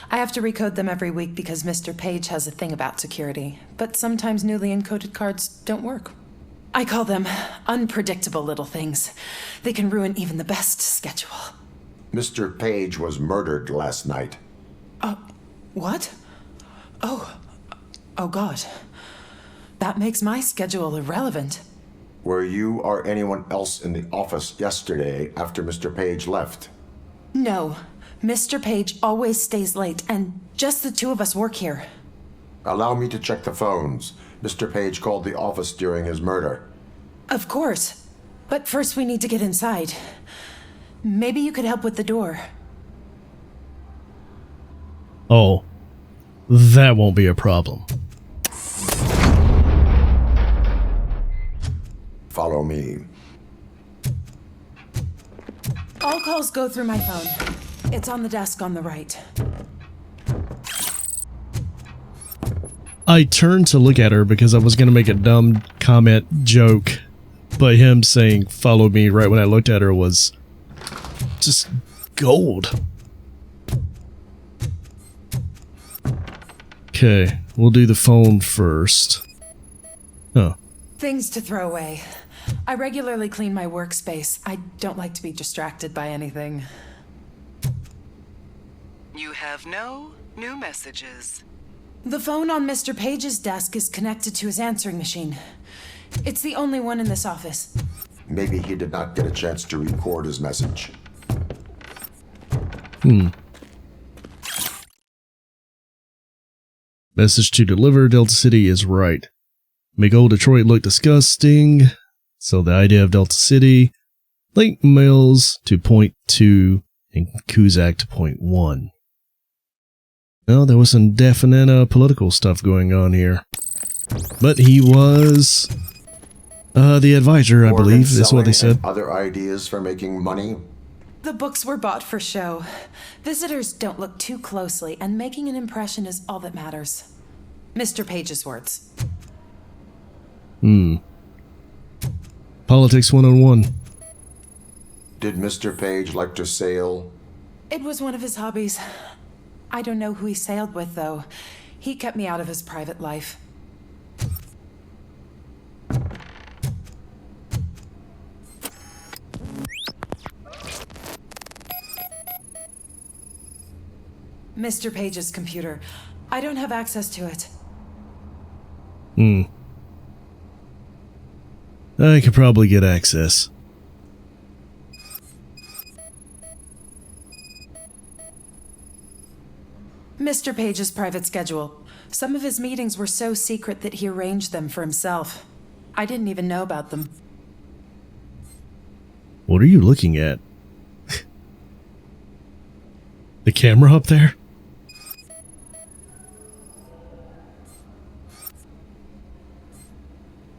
I have to recode them every week because Mr. Page has a thing about security. But sometimes newly encoded cards don't work. I call them unpredictable little things. They can ruin even the best schedule. Mr. Page was murdered last night. What? Oh God. That makes my schedule irrelevant. Were you or anyone else in the office yesterday after Mr. Page left? No. Mr. Page always stays late, and just the two of us work here. Allow me to check the phones. Mr. Page called the office during his murder. Of course. But first we need to get inside. Maybe you could help with the door. Oh, that won't be a problem. Follow me. All calls go through my phone. It's on the desk on the right. I turned to look at her because I was going to make a dumb comment joke, but him saying follow me right when I looked at her was just gold. Okay, we'll do the phone first. Huh. Things to throw away. I regularly clean my workspace. I don't like to be distracted by anything. You have no new messages. The phone on Mr. Page's desk is connected to his answering machine. It's the only one in this office. Maybe he did not get a chance to record his message. Message to deliver, Delta City is right. Make old Detroit look disgusting. So the idea of Delta City. Link Mills to point 2 and Cusack to point 1. Well, there was some definite political stuff going on here. But he was the advisor, I believe, is what they said. Other ideas for making money? The books were bought for show. Visitors don't look too closely, and making an impression is all that matters. Mr. Page's words. Politics 101. Did Mr. Page like to sail? It was one of his hobbies. I don't know who he sailed with, though. He kept me out of his private life. Mr. Page's computer. I don't have access to it. I could probably get access. Mr. Page's private schedule. Some of his meetings were so secret that he arranged them for himself. I didn't even know about them. What are you looking at? The camera up there?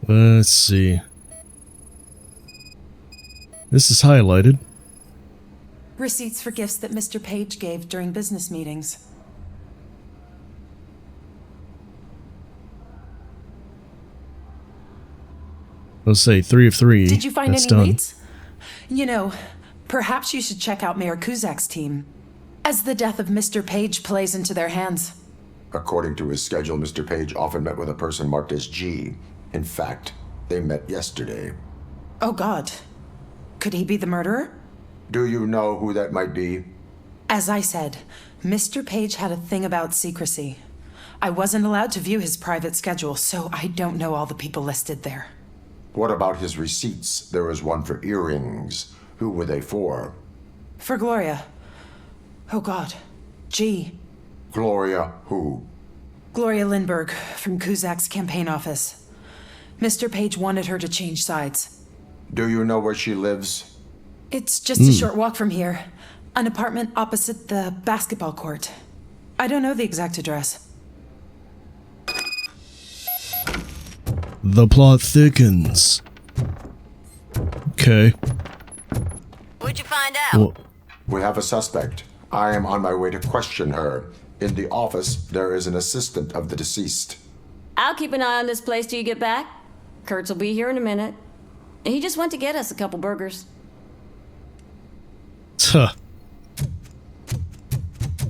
Let's see. This is highlighted. Receipts for gifts that Mr. Page gave during business meetings. Let's say 3 of 3. Did you find That's any done. leads? You know, perhaps you should check out Mayor Kuzak's team, as the death of Mr. Page plays into their hands. According to his schedule, Mr. Page often met with a person marked as G. In fact, they met yesterday. Oh God. Could he be the murderer? Do you know who that might be? As I said, Mr. Page had a thing about secrecy. I wasn't allowed to view his private schedule, so I don't know all the people listed there. What about his receipts? There was one for earrings. Who were they for? For Gloria. Oh God. G. Gloria who? Gloria Lindbergh from Kuzak's campaign office. Mr. Page wanted her to change sides. Do you know where she lives? It's just a short walk from here. An apartment opposite the basketball court. I don't know the exact address. The plot thickens. Okay. What'd you find out? Well, We have a suspect. I am on my way to question her. In the office, there is an assistant of the deceased. I'll keep an eye on this place till you get back. Kurtz will be here in a minute. He just went to get us a couple burgers. huh.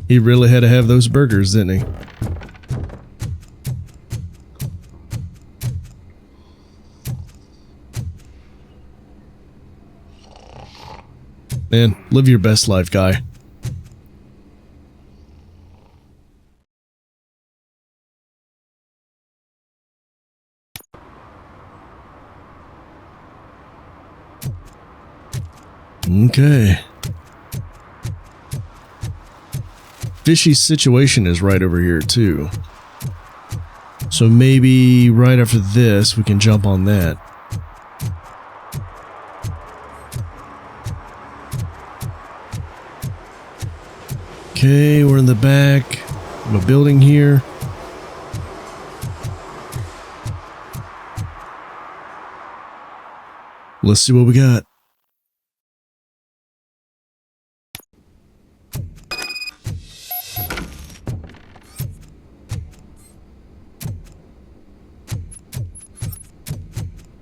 He really had to have those burgers, didn't he? Man, live your best life, guy. Okay. Fishy's situation is right over here, too. So maybe right after this, we can jump on that. Okay, we're in the back of a building here. Let's see what we got.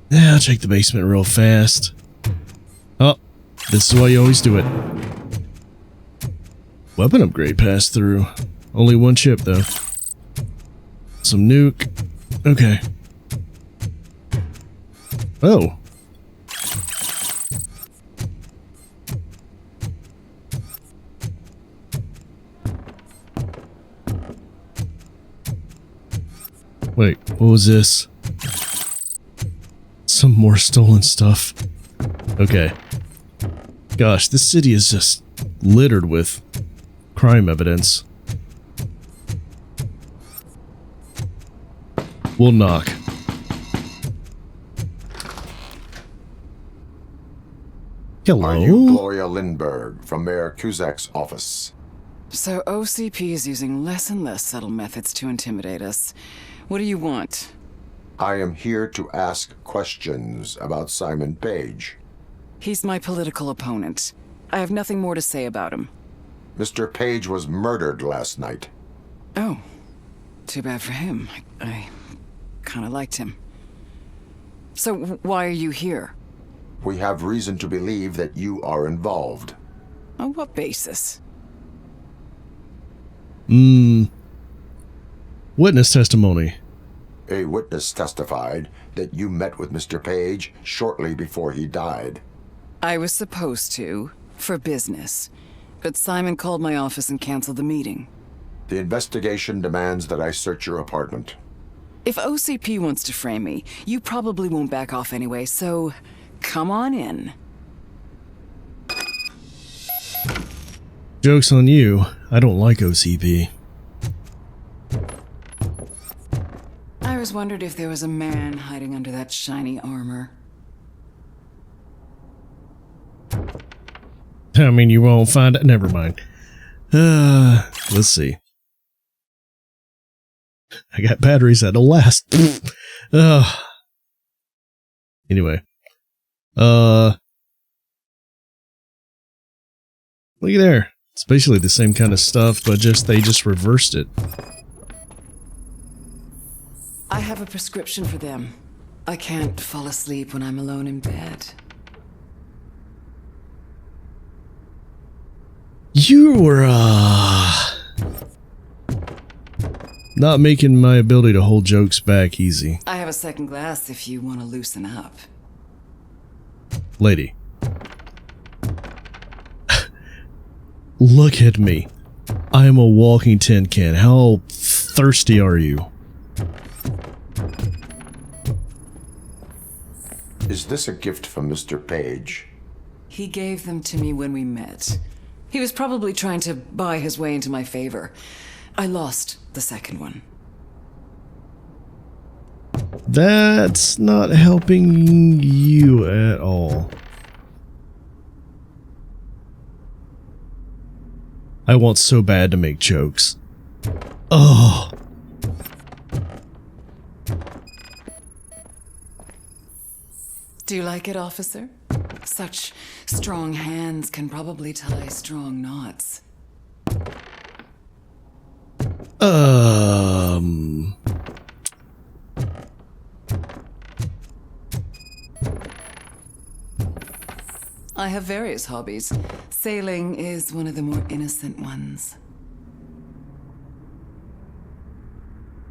Yeah, I'll check the basement real fast. Oh, this is why you always do it. Weapon upgrade passed through. Only one chip, though. Some nuke. Okay. Oh. Wait, what was this? Some more stolen stuff. Okay. Gosh, this city is just littered with crime evidence. We'll knock. Hello? Are you Gloria Lindbergh from Mayor Kuzak's office? So OCP is using less and less subtle methods to intimidate us. What do you want? I am here to ask questions about Simon Page. He's my political opponent. I have nothing more to say about him. Mr. Page was murdered last night. Oh, too bad for him. I kind of liked him. So why are you here? We have reason to believe that you are involved. On what basis? Witness testimony. A witness testified that you met with Mr. Page shortly before he died. I was supposed to, for business. But Simon called my office and canceled the meeting. The investigation demands that I search your apartment. If OCP wants to frame me, you probably won't back off anyway, so come on in. Joke's on you. I don't like OCP. I always wondered if there was a man hiding under that shiny armor. I mean, you won't find it. Never mind. Let's see. I got batteries that'll last. Anyway. Look at there. It's basically the same kind of stuff, but they just reversed it. I have a prescription for them. I can't fall asleep when I'm alone in bed. You were, not making my ability to hold jokes back easy. I have a second glass if you want to loosen up. Lady. Look at me. I am a walking tin can. How thirsty are you? Is this a gift from Mr. Page? He gave them to me when we met. He was probably trying to buy his way into my favor. I lost the second one. That's not helping you at all. I want so bad to make jokes. Oh. Do you like it, officer? Such strong hands can probably tie strong knots. I have various hobbies. Sailing is one of the more innocent ones.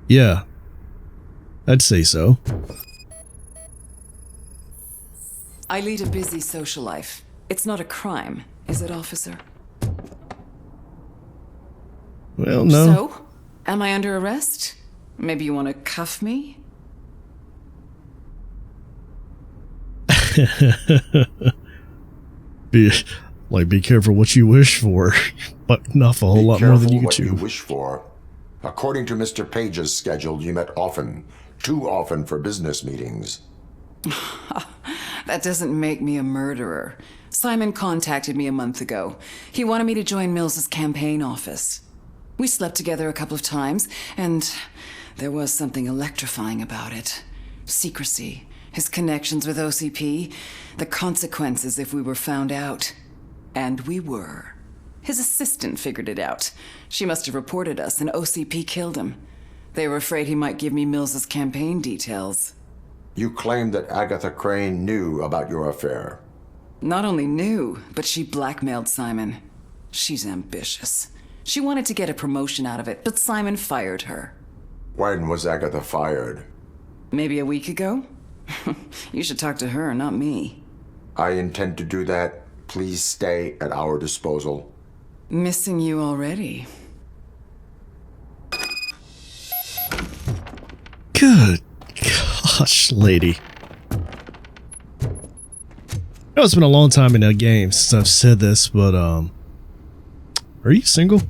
Yeah. I'd say so. I lead a busy social life. It's not a crime, is it, officer? Well, no. So? Am I under arrest? Maybe you want to cuff me? Be careful what you wish for, but not a whole lot more than you can chew. Be careful what you wish for. According to Mr. Page's schedule, you met often. Too often for business meetings. That doesn't make me a murderer. Simon contacted me a month ago. He wanted me to join Mills's campaign office. We slept together a couple of times, and there was something electrifying about it. Secrecy, his connections with OCP, the consequences if we were found out. And we were. His assistant figured it out. She must have reported us, and OCP killed him. They were afraid he might give me Mills's campaign details. You claimed that Agatha Crane knew about your affair. Not only knew, but she blackmailed Simon. She's ambitious. She wanted to get a promotion out of it, but Simon fired her. When was Agatha fired? Maybe a week ago? You should talk to her, not me. I intend to do that. Please stay at our disposal. Missing you already. Good gosh, lady. I know it's been a long time in a game since I've said this, but are you single?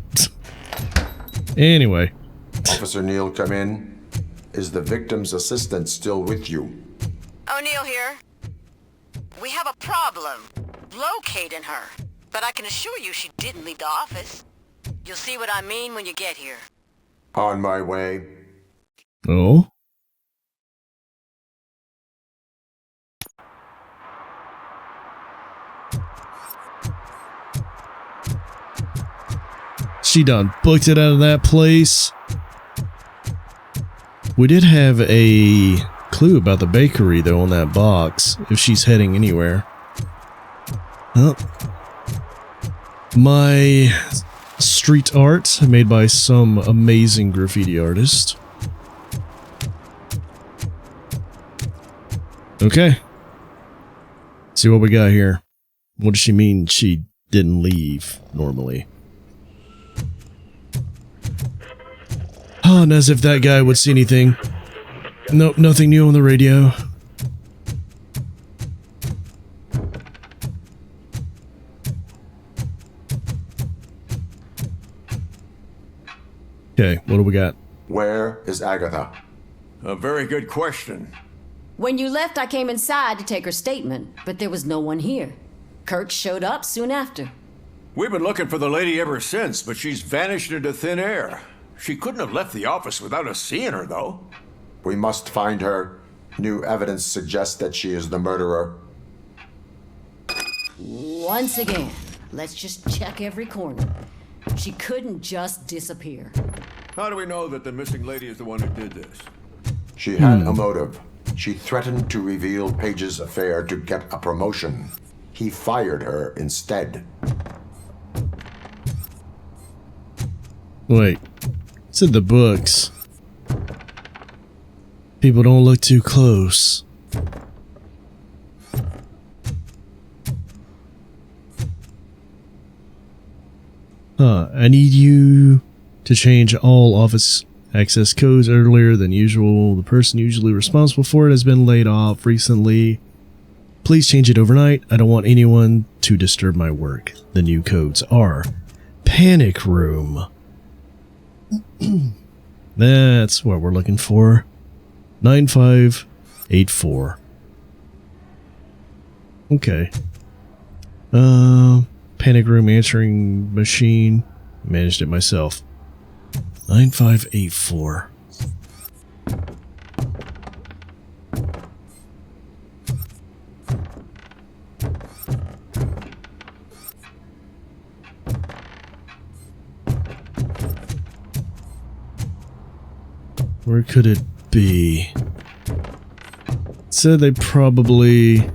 Anyway. Officer Neal, come in. Is the victim's assistant still with you? O'Neill here. We have a problem locating her, but I can assure you she didn't leave the office. You'll see what I mean when you get here. On my way. Oh? She done booked it out of that place. We did have a clue about the bakery, though, on that box, if she's heading anywhere. Oh. My street art made by some amazing graffiti artist. Okay. See what we got here. What does she mean she didn't leave normally? Oh, and as if that guy would see anything. Nope, nothing new on the radio. Okay, what do we got? Where is Agatha? A very good question. When you left, I came inside to take her statement, but there was no one here. Kirk showed up soon after. We've been looking for the lady ever since, but she's vanished into thin air. She couldn't have left the office without us seeing her, though. We must find her. New evidence suggests that she is the murderer. Once again, let's just check every corner. She couldn't just disappear. How do we know that the missing lady is the one who did this? She had a motive. She threatened to reveal Page's affair to get a promotion. He fired her instead. Wait. It's in the books. People don't look too close. I need you to change all office access codes earlier than usual. The person usually responsible for it has been laid off recently. Please change it overnight. I don't want anyone to disturb my work. The new codes are Panic Room. That's what we're looking for. 9584. Okay. Panic Room answering machine. Managed it myself. 9584. Where could it be? It said they probably...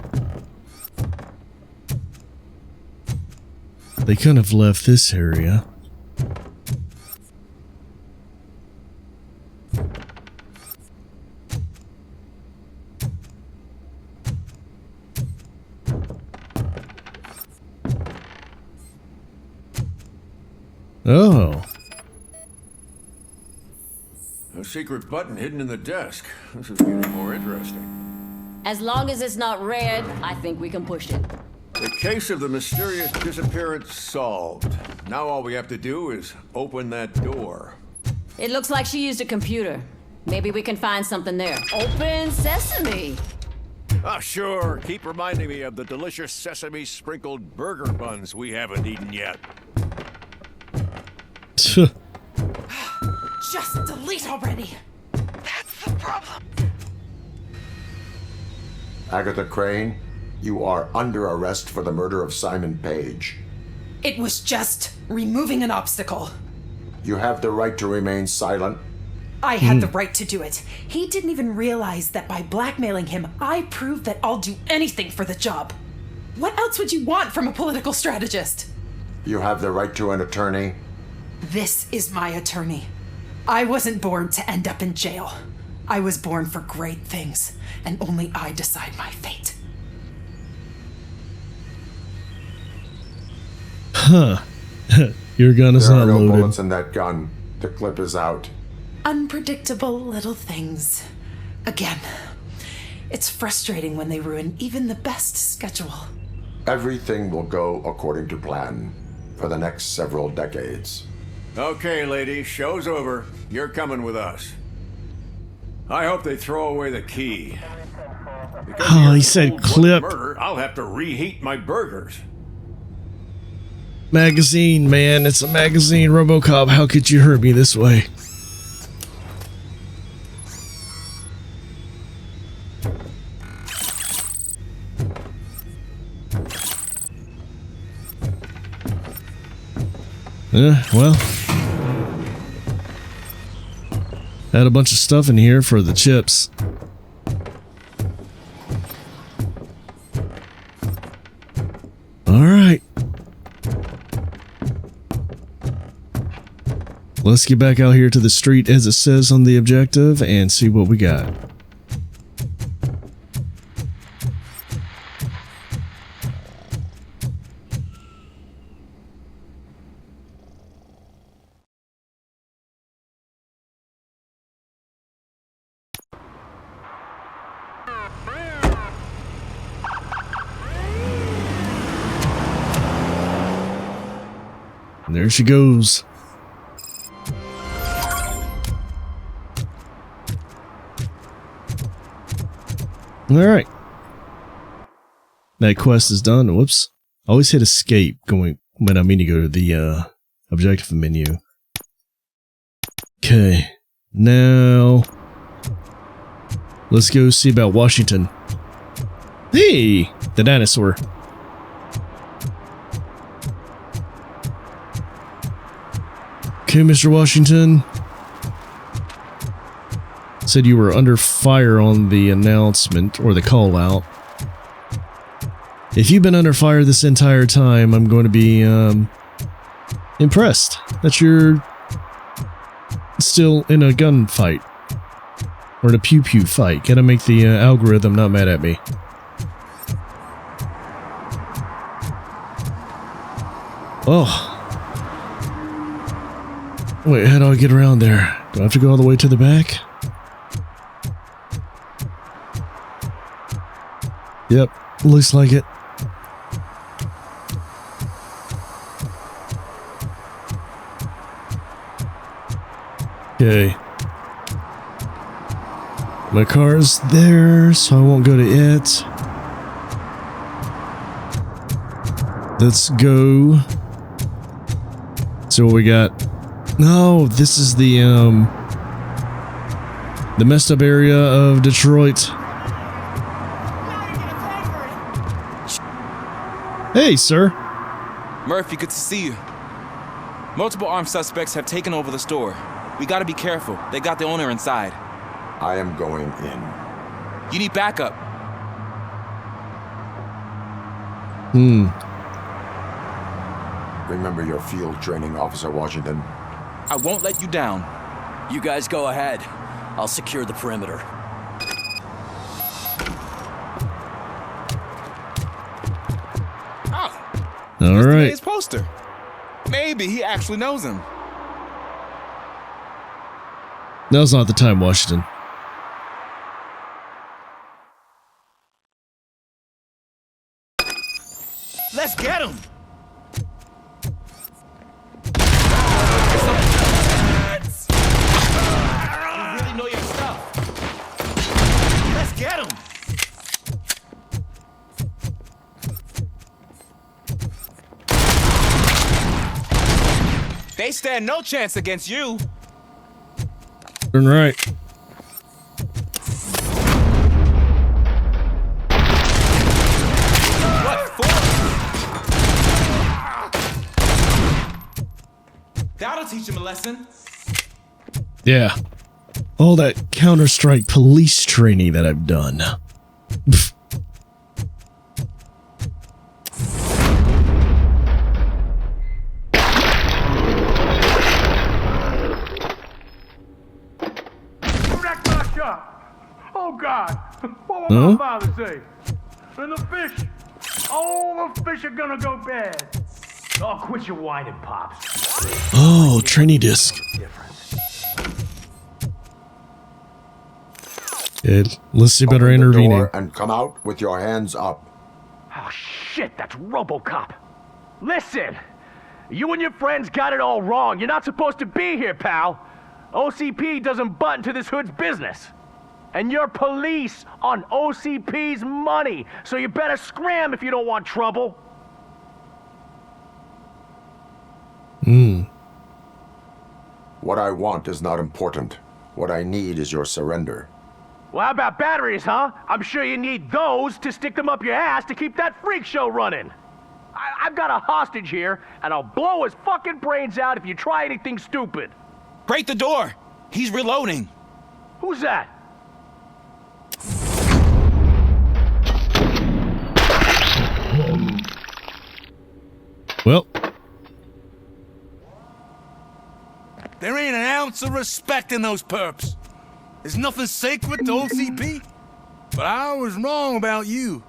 They kind of left this area. Oh. A secret button hidden in the desk. This is getting more interesting. As long as it's not red, I think we can push it. The case of the mysterious disappearance solved. Now all we have to do is open that door. It looks like she used a computer. Maybe we can find something there. Open sesame! Ah, sure. Keep reminding me of the delicious sesame sprinkled burger buns we haven't eaten yet. Just delete already. That's the problem. Agatha Crane, you are under arrest for the murder of Simon Page. It was just removing an obstacle. You have the right to remain silent. I had the right to do it. He didn't even realize that by blackmailing him, I proved that I'll do anything for the job. What else would you want from a political strategist? You have the right to an attorney. This is my attorney. I wasn't born to end up in jail. I was born for great things, and only I decide my fate. Huh. Your gun is not loaded. There are no bullets loaded. in that gun. The clip is out. Unpredictable little things. Again, it's frustrating when they ruin even the best schedule. Everything will go according to plan for the next several decades. Okay, lady, show's over. You're coming with us. I hope they throw away the key. Because of Oh, your he said cold-blooded clip. Murder, I'll have to reheat my burgers. Magazine, man. It's a magazine. RoboCop, how could you hurt me this way? Well. Had a bunch of stuff in here for the chips. Alright. Let's get back out here to the street as it says on the objective and see what we got. And there she goes. Alright. That quest is done. Whoops. I always hit escape going when I mean to go to the objective menu. Okay. Now let's go see about Washington. Hey! The dinosaur. Okay, Mr. Washington. Said you were under fire on the announcement, or the call out. If you've been under fire this entire time, I'm going to be impressed that you're still in a gunfight. Or in a pew-pew fight. Gotta make the algorithm not mad at me. Oh. Wait, how do I get around there? Do I have to go all the way to the back? Yep, looks like it. Okay. My car's there, so I won't go to it. Let's go. So what we got? No, this is the messed up area of Detroit. Hey, sir. Murphy, good to see you. Multiple armed suspects have taken over the store. We gotta be careful. They got the owner inside. I am going in. You need backup. Remember your field training, Officer Washington. I won't let you down. You guys go ahead. I'll secure the perimeter. All right. His poster. Maybe he actually knows him. Now's not the time, Washington. Let's get him. You really know your stuff. Let's get him. They stand no chance against you. Turn right. What for? That'll teach him a lesson. Yeah. All that Counter-Strike police training that I've done. Oh God! What Huh? will my father say? And the fish, all the fish are gonna go bad. Oh, quit your whining, Pops. Oh, trainee disc. Good. Let's see about our Open the intervening. door and come out with your hands up. Oh shit, that's RoboCop. Listen, you and your friends got it all wrong. You're not supposed to be here, pal. OCP doesn't butt into this hood's business. And you're police on OCP's money, so you better scram if you don't want trouble. What I want is not important. What I need is your surrender. Well, how about batteries, huh? I'm sure you need those to stick them up your ass to keep that freak show running. I've got a hostage here, and I'll blow his fucking brains out if you try anything stupid. Break the door. He's reloading. Who's that? Well. There ain't an ounce of respect in those perps. There's nothing sacred to OCP. But I was wrong about you.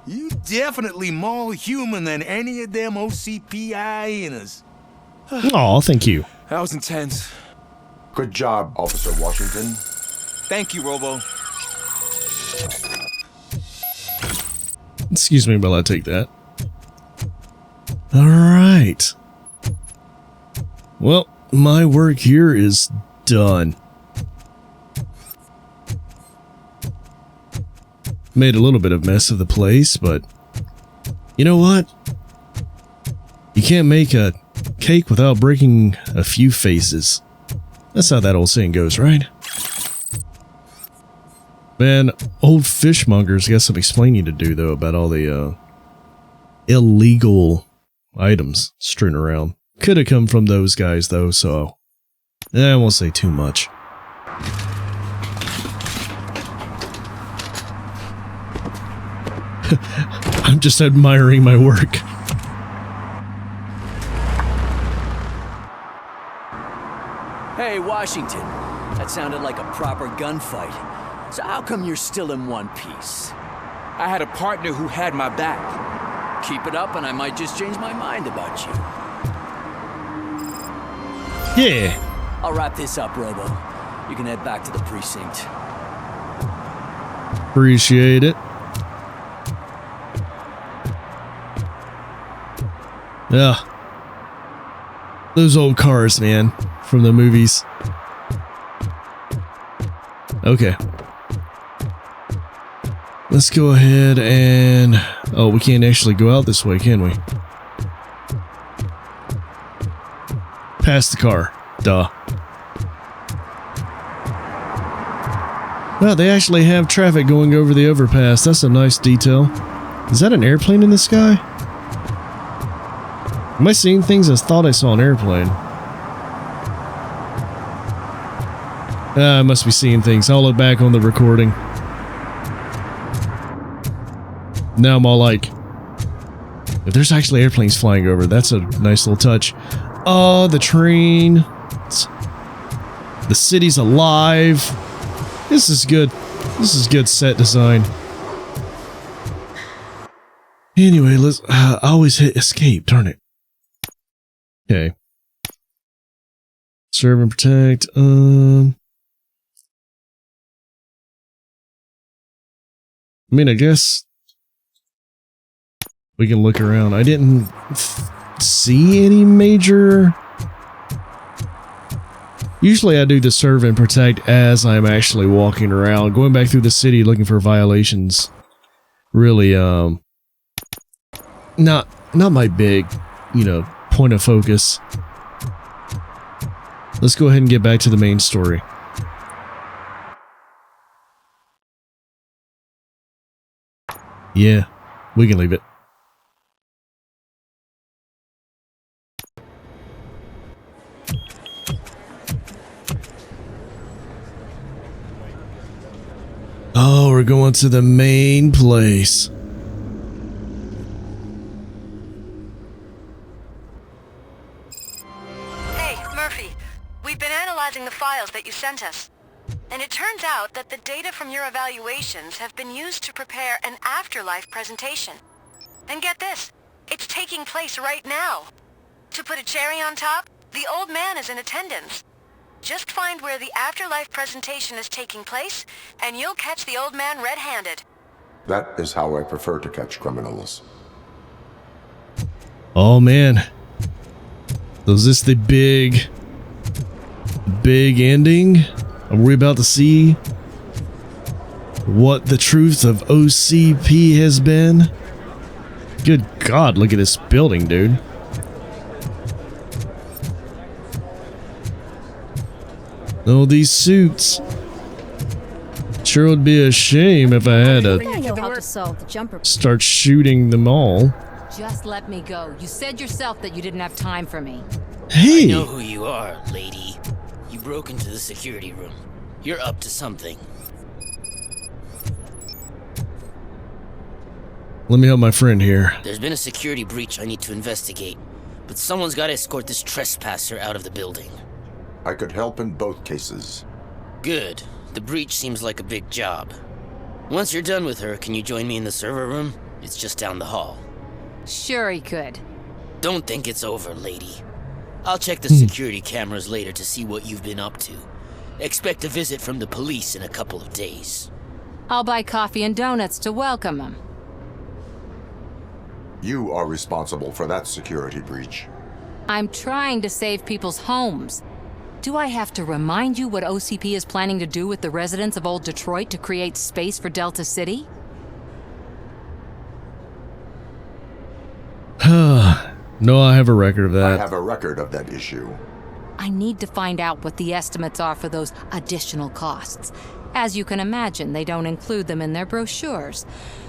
You definitely more human than any of them OCP hyenas. Aw, thank you. That was intense. Good job, Officer Washington. Thank you, Robo. Excuse me while I take that. Alright. Well, my work here is done. Made a little bit of mess of the place, but you know what? You can't make a cake without breaking a few faces. That's how that old saying goes, right? Man, old fishmonger's got some explaining to do, though, about all the illegal items strewn around. Could have come from those guys, though, so I won't say too much. I'm just admiring my work. Hey, Washington. That sounded like a proper gunfight. So how come you're still in one piece? I had a partner who had my back. Keep it up and I might just change my mind about you. Yeah. I'll wrap this up, Robo. You can head back to the precinct. Appreciate it. Yeah. Those old cars, man, from the movies. Okay. Let's go ahead and... Oh, we can't actually go out this way, can we? Past the car. Duh. Wow, they actually have traffic going over the overpass. That's a nice detail. Is that an airplane in the sky? Am I seeing things? I thought I saw an airplane. I must be seeing things. I'll look back on the recording. Now I'm all like, if there's actually airplanes flying over, that's a nice little touch. Oh, the train. The city's alive. This is good. This is good set design. Anyway, let's... I always hit escape, darn it. Okay. Serve and protect. I mean, I guess we can look around. I didn't see any major... Usually I do the serve and protect as I'm actually walking around. Going back through the city looking for violations. Really, not my big, you know, point of focus. Let's go ahead and get back to the main story. Yeah, we can leave it. Oh, we're going to the main place. Hey, Murphy. We've been analyzing the files that you sent us. And it turns out that the data from your evaluations have been used to prepare an afterlife presentation. And get this, it's taking place right now. To put a cherry on top, the old man is in attendance. Just find where the afterlife presentation is taking place, and you'll catch the old man red-handed. That is how I prefer to catch criminals. Oh man. So is this the big ending? Are we about to see what the truth of OCP has been? Good God, look at this building, dude. Oh, these suits. Sure would be a shame if I had to start shooting them all. Just let me go. You said yourself that you didn't have time for me. Hey! I know who you are, lady. You broke into the security room. You're up to something. Let me help my friend here. There's been a security breach I need to investigate. but someone's got to escort this trespasser out of the building. I could help in both cases. Good. The breach seems like a big job. Once you're done with her, can you join me in the server room? It's just down the hall. Sure he could. Don't think it's over, lady. I'll check the security cameras later to see what you've been up to. Expect a visit from the police in a couple of days. I'll buy coffee and donuts to welcome him. You are responsible for that security breach. I'm trying to save people's homes. Do I have to remind you what OCP is planning to do with the residents of Old Detroit to create space for Delta City? No, I have a record of that. I have a record of that issue. I need to find out what the estimates are for those additional costs. As you can imagine, they don't include them in their brochures,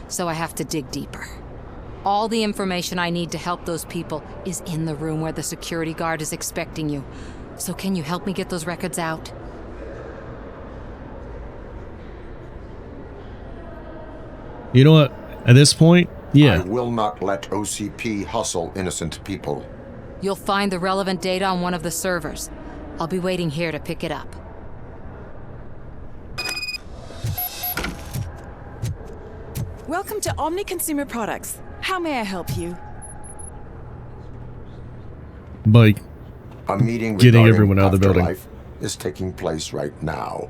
so I have to dig deeper. All the information I need to help those people is in the room where the security guard is expecting you. So can you help me get those records out? You know what? At this point, yeah. I will not let OCP hustle innocent people. You'll find the relevant data on one of the servers. I'll be waiting here to pick it up. Welcome to Omni Consumer Products. How may I help you? By a meeting getting everyone out of the building is taking place right now.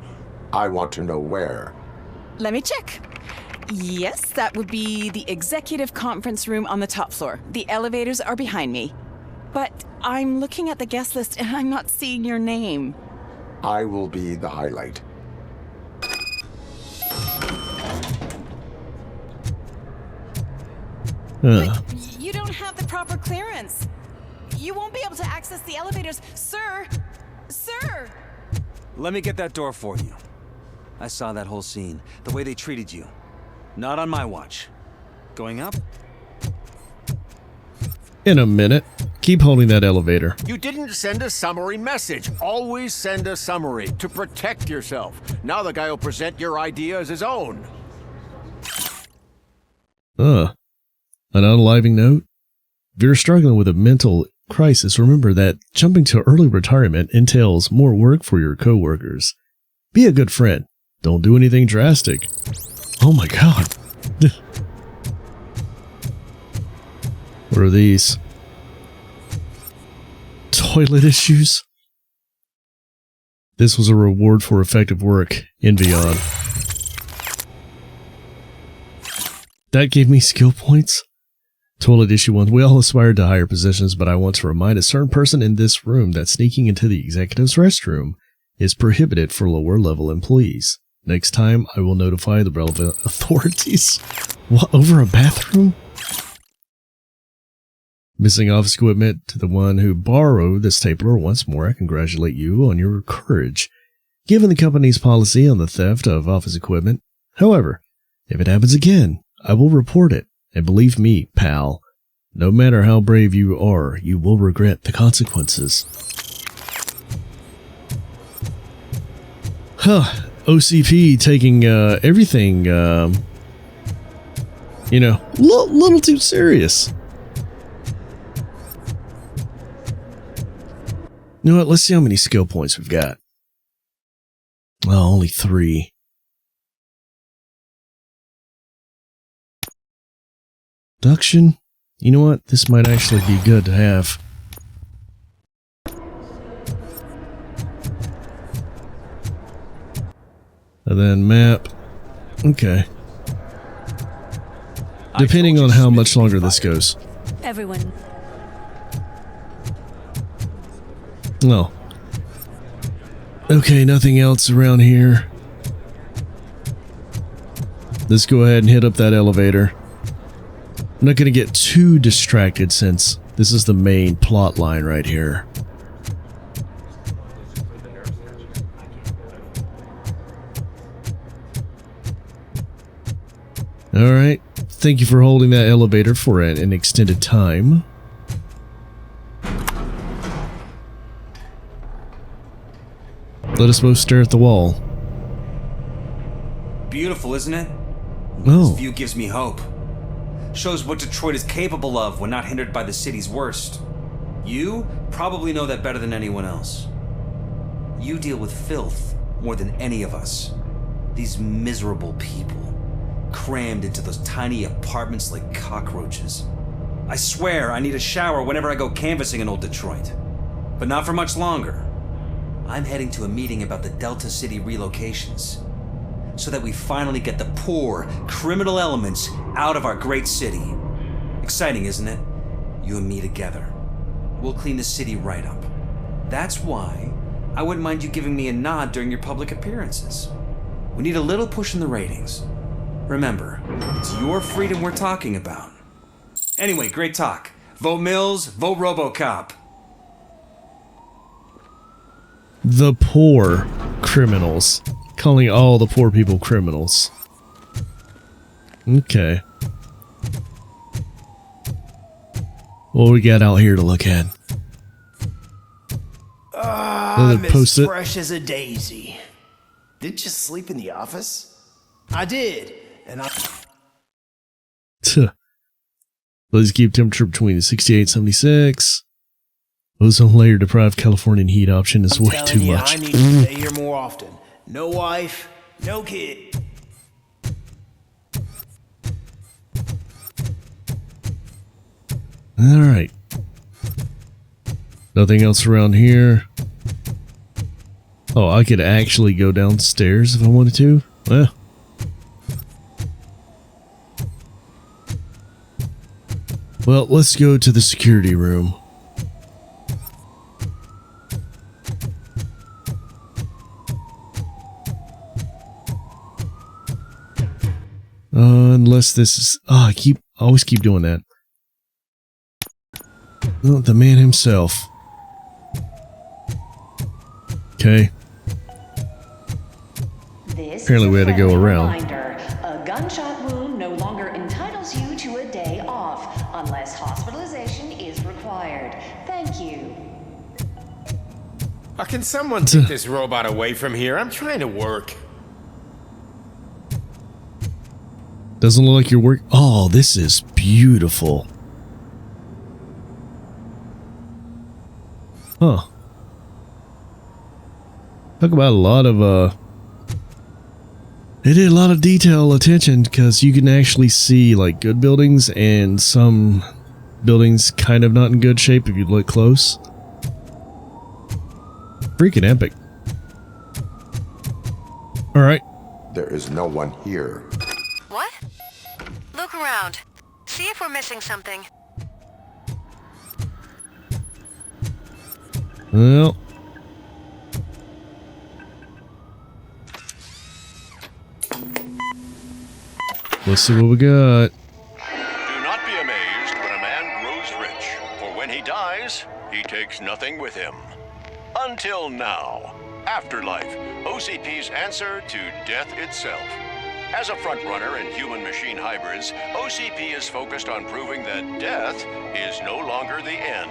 I want to know where. Let me check. Yes, that would be the executive conference room on the top floor. The elevators are behind me. But I'm looking at the guest list and I'm not seeing your name. I will be the highlight. But you don't have the proper clearance. You won't be able to access the elevators, sir. Sir! Let me get that door for you. I saw that whole scene, the way they treated you. Not on my watch. Going up? In a minute. Keep holding that elevator. You didn't send a summary message. Always send a summary to protect yourself. Now the guy will present your idea as his own. An unaliving note? If you're struggling with a mental crisis, remember that jumping to early retirement entails more work for your coworkers. Be a good friend. Don't do anything drastic. Oh my god. What are these? Toilet issues? This was a reward for effective work in Beyond. That gave me skill points. Toilet issue 1. We all aspire to higher positions, but I want to remind a certain person in this room that sneaking into the executive's restroom is prohibited for lower level employees. Next time, I will notify the relevant authorities. What, over a bathroom? Missing office equipment. To the one who borrowed the stapler once more, I congratulate you on your courage, given the company's policy on the theft of office equipment. However, if it happens again, I will report it. And believe me, pal, no matter how brave you are, you will regret the consequences. OCP taking everything, you know, little too serious. You know what? Let's see how many skill points we've got. Oh, only 3. Abduction? You know what? This might actually be good to have. And then map. Okay. Depending on how much longer this goes. Everyone. No. Okay, nothing else around here. Let's go ahead and hit up that elevator. I'm not going to get too distracted since this is the main plot line right here. Alright, thank you for holding that elevator for an extended time. Let us both stare at the wall. Beautiful, isn't it? Oh. This view gives me hope. Shows what Detroit is capable of when not hindered by the city's worst. You probably know that better than anyone else. You deal with filth more than any of us. These miserable people, crammed into those tiny apartments like cockroaches. I swear I need a shower whenever I go canvassing in old Detroit. But not for much longer. I'm heading to a meeting about the Delta City relocations, so that we finally get the poor, criminal elements out of our great city. Exciting, isn't it? You and me together. We'll clean the city right up. That's why I wouldn't mind you giving me a nod during your public appearances. We need a little push in the ratings. Remember, it's your freedom we're talking about. Anyway, great talk. Vote Mills, vote RoboCop. The poor criminals. Calling all the poor people criminals. Okay. What we got out here to look at? I'm as fresh as a daisy. Didn't you sleep in the office? I did, and I... Please keep temperature between 68 and 76. Ozone layer deprived Californian heat option is way too much. I need to stay here more often. No wife, no kid. Alright. Nothing else around here. Oh, I could actually go downstairs if I wanted to. Well. Well, let's go to the security room. Unless this is... Oh, I always keep doing that. Oh, the man himself. Okay. Apparently we had to go around. A gunshot wound no longer entitles you to a day off, unless hospitalization is required. Thank you. Can someone take this robot away from here? I'm trying to work. Doesn't look like your work. Oh, this is beautiful. Huh. Talk about a lot of, It did a lot of detail attention because you can actually see like good buildings and some buildings kind of not in good shape if you look close. Freaking epic. Alright. There is no one here. What? Look around. See if we're missing something. Well. Let's see what we got. Do not be amazed when a man grows rich, for when he dies, he takes nothing with him. Until now. Afterlife, OCP's answer to death itself. As a frontrunner in human-machine hybrids, OCP is focused on proving that death is no longer the end.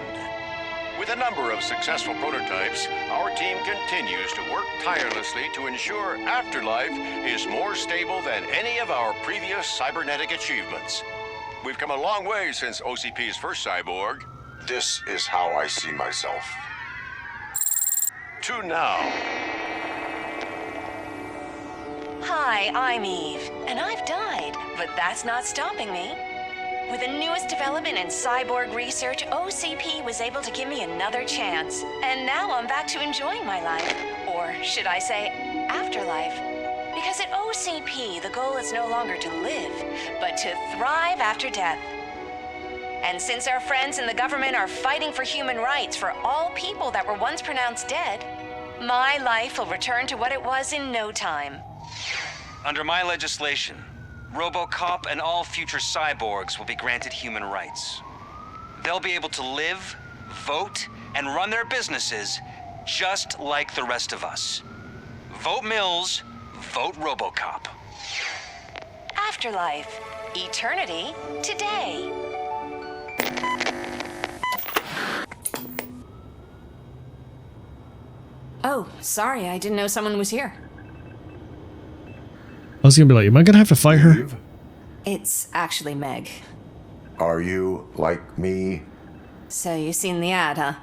With a number of successful prototypes, our team continues to work tirelessly to ensure Afterlife is more stable than any of our previous cybernetic achievements. We've come a long way since OCP's first cyborg. This is how I see myself. To now. Hi, I'm Eve, and I've died, but that's not stopping me. With the newest development in cyborg research, OCP was able to give me another chance. And now I'm back to enjoying my life. Or should I say, afterlife. Because at OCP, the goal is no longer to live, but to thrive after death. And since our friends in the government are fighting for human rights for all people that were once pronounced dead, my life will return to what it was in no time. Under my legislation, RoboCop and all future cyborgs will be granted human rights. They'll be able to live, vote, and run their businesses just like the rest of us. Vote Mills, vote RoboCop. Afterlife. Eternity. Today. Oh, sorry, I didn't know someone was here. I was gonna be like, am I gonna have to fight her? It's actually Meg. Are you like me? So you seen the ad, huh?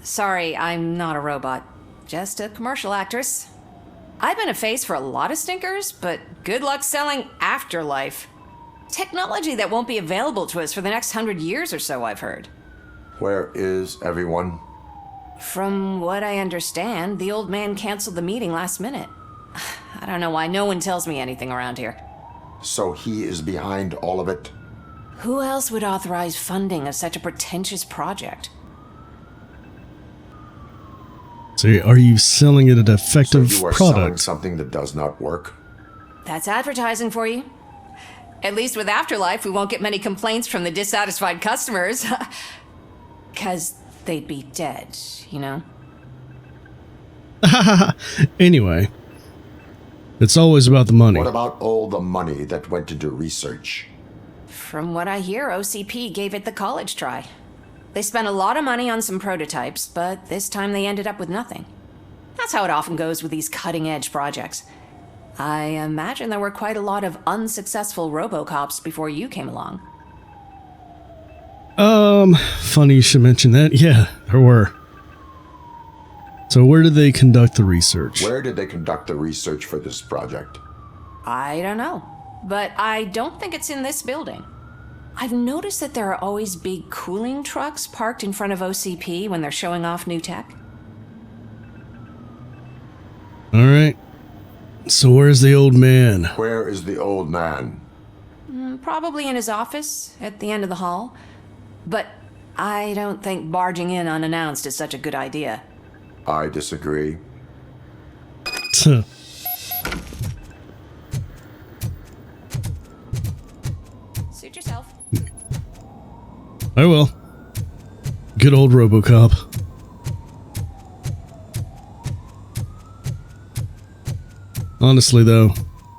Sorry, I'm not a robot. Just a commercial actress. I've been a face for a lot of stinkers, but good luck selling Afterlife. Technology that won't be available to us for the next 100 years or so, I've heard. Where is everyone? From what I understand, the old man canceled the meeting last minute. I don't know why no one tells me anything around here. So he is behind all of it? Who else would authorize funding of such a pretentious project? So are you selling it a defective So you are selling product? something that does not work? That's advertising for you. At least with Afterlife, we won't get many complaints from the dissatisfied customers. 'Cause they'd be dead, you know? Anyway, it's always about the money. What about all the money that went into research? From what I hear, OCP gave it the college try. They spent a lot of money on some prototypes, but this time they ended up with nothing. That's how it often goes with these cutting-edge projects. I imagine there were quite a lot of unsuccessful RoboCops before you came along. Funny you should mention that. Yeah, there were. So where did they conduct the research? Where did they conduct the research for this project? I don't know, but I don't think it's in this building. I've noticed that there are always big cooling trucks parked in front of OCP when they're showing off new tech. All right. So where's the old man? Where is the old man? Probably in his office at the end of the hall. But I don't think barging in unannounced is such a good idea. I disagree. Suit yourself. I will. Good old RoboCop. Honestly, though,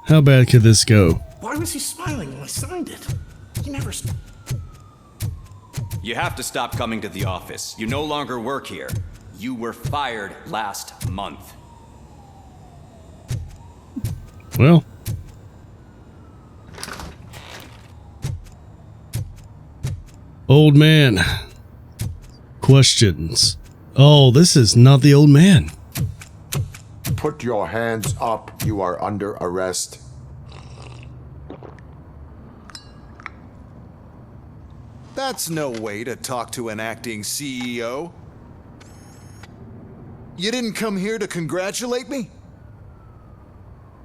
how bad could this go? Why was he smiling when I signed it? He never... You have to stop coming to the office. You no longer work here. You were fired last month. Well. Old man. Questions. Oh, this is not the old man. Put your hands up. You are under arrest. That's no way to talk to an acting CEO. You didn't come here to congratulate me?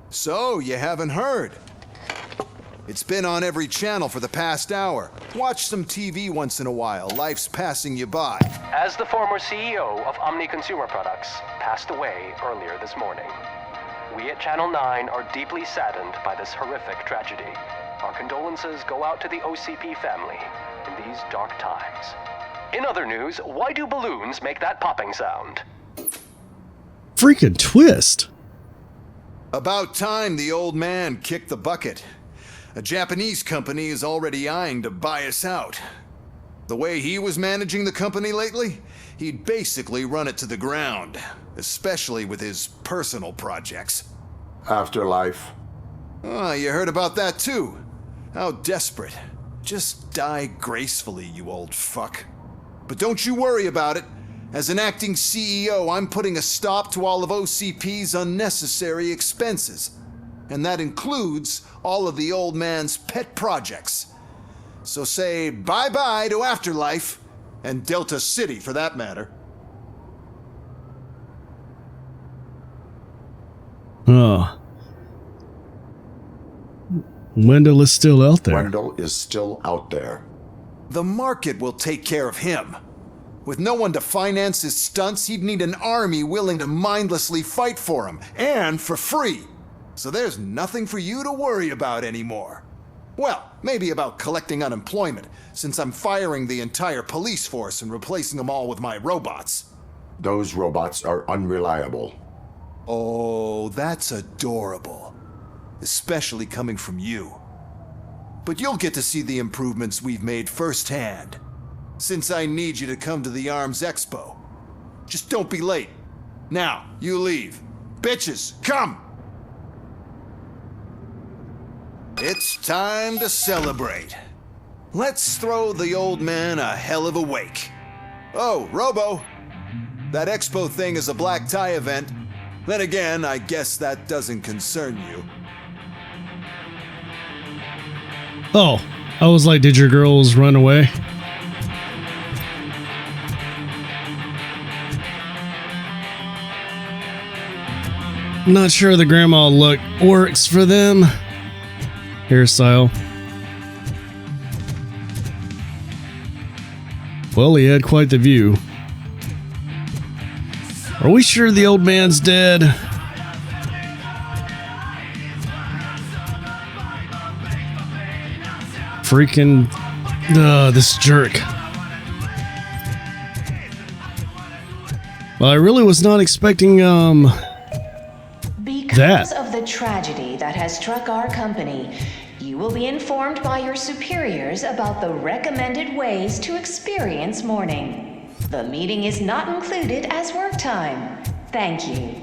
So, you haven't heard. It's been on every channel for the past hour. Watch some TV once in a while. Life's passing you by. As the former CEO of Omni Consumer Products passed away earlier this morning, we at Channel 9 are deeply saddened by this horrific tragedy. Our condolences go out to the OCP family in these dark times. In other news, why do balloons make that popping sound? Freaking twist. About time the old man kicked the bucket. A Japanese company is already eyeing to buy us out. The way he was managing the company lately, he'd basically run it to the ground, especially with his personal projects. Afterlife. Oh, you heard about that too. How desperate. Just die gracefully, you old fuck. But don't you worry about it. As an acting CEO, I'm putting a stop to all of OCP's unnecessary expenses. And that includes all of the old man's pet projects. So say bye-bye to Afterlife, and Delta City for that matter. Oh. Wendell is still out there. Wendell is still out there. The market will take care of him. With no one to finance his stunts, he'd need an army willing to mindlessly fight for him, and for free. So there's nothing for you to worry about anymore. Well, maybe about collecting unemployment, since I'm firing the entire police force and replacing them all with my robots. Those robots are unreliable. Oh, that's adorable. Especially coming from you. But you'll get to see the improvements we've made firsthand, since I need you to come to the Arms Expo. Just don't be late. Now, you leave. Bitches, come! It's time to celebrate. Let's throw the old man a hell of a wake. Oh, Robo! That expo thing is a black tie event. Then again, I guess that doesn't concern you. Oh, I was like, did your girls run away? Not sure the grandma look works for them. Hairstyle. Well, he had quite the view. Are we sure the old man's dead? Freaking this jerk. Well, I really was not expecting Because of the tragedy that has struck our company, you will be informed by your superiors about the recommended ways to experience mourning. The meeting is not included as work time. Thank you.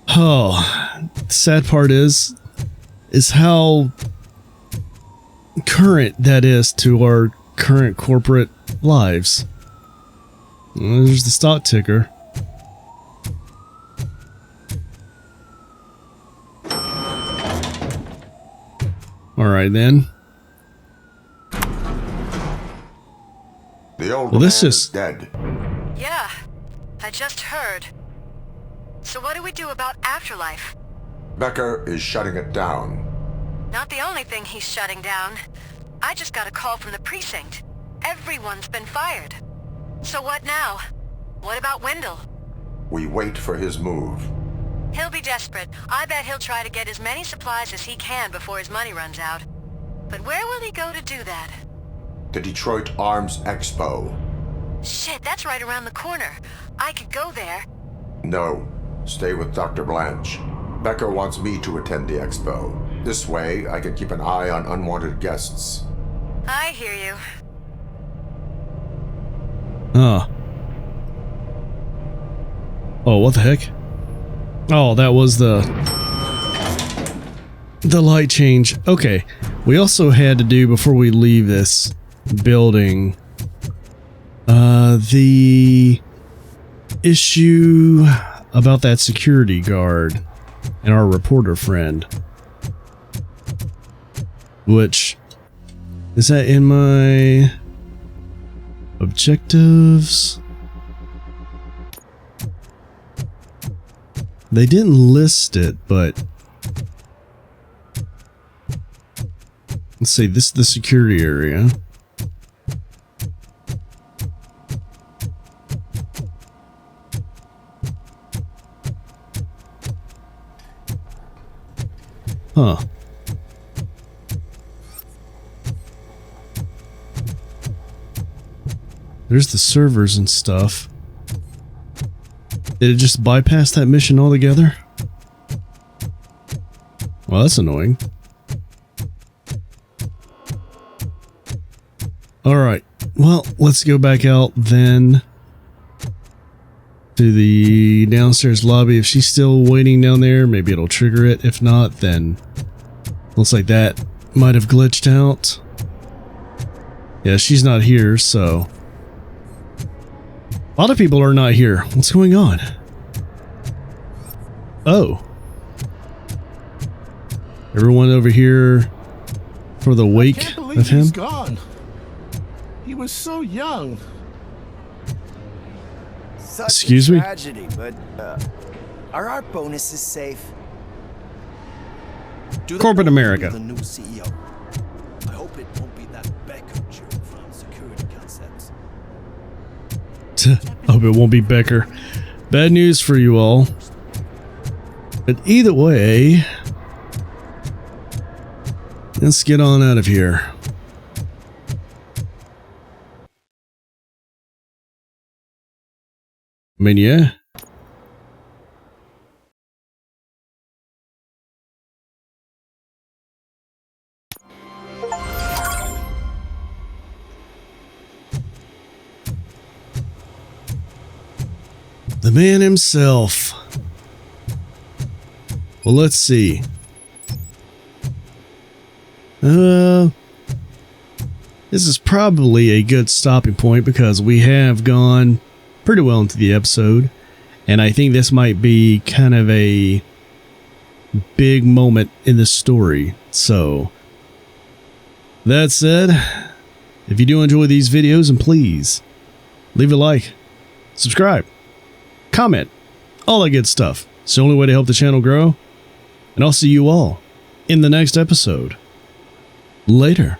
Oh, the sad part is how current that is to our current corporate lives. Well, there's the stock ticker. Alright then. The old well, this man is is dead. Yeah, I just heard. So what do we do about afterlife? Becker is shutting it down. Not the only thing he's shutting down. I just got a call from the precinct. Everyone's been fired. So what now? What about Wendell? We wait for his move. He'll be desperate. I bet he'll try to get as many supplies as he can before his money runs out. But where will he go to do that? The Detroit Arms Expo. Shit, that's right around the corner. I could go there. No, stay with Dr. Blanche. Becker wants me to attend the expo. This way, I can keep an eye on unwanted guests. I hear you. Oh, what the heck? Oh, that was the light change. Okay. We also had to do, before we leave this building, the issue about that security guard and our reporter friend. Which, is that in my objectives? They didn't list it, but let's see, this is the security area. Huh. There's the servers and stuff. Did it just bypass that mission altogether? Well, that's annoying. Alright, well, let's go back out then to the downstairs lobby. If she's still waiting down there, maybe it'll trigger it. If not, then looks like that might have glitched out. Yeah, she's not here, so a lot of people are not here. What's going on? Oh. Everyone over here for the wake of him? He's gone. He was so young. Such Excuse a me? tragedy, but are our bonuses safe? Corporate America. The new CEO. I hope it won't be that Becker jerk from Security Concepts. Hope it won't be Becker. Bad news for you all. But either way, let's get on out of here. I mean, yeah. The man himself. Well, let's see. this is probably a good stopping point because we have gone pretty well into the episode, and I think this might be kind of a big moment in the story. So, that said, if you do enjoy these videos, and please leave a like, subscribe, comment, all that good stuff. It's the only way to help the channel grow, and I'll see you all in the next episode. Later.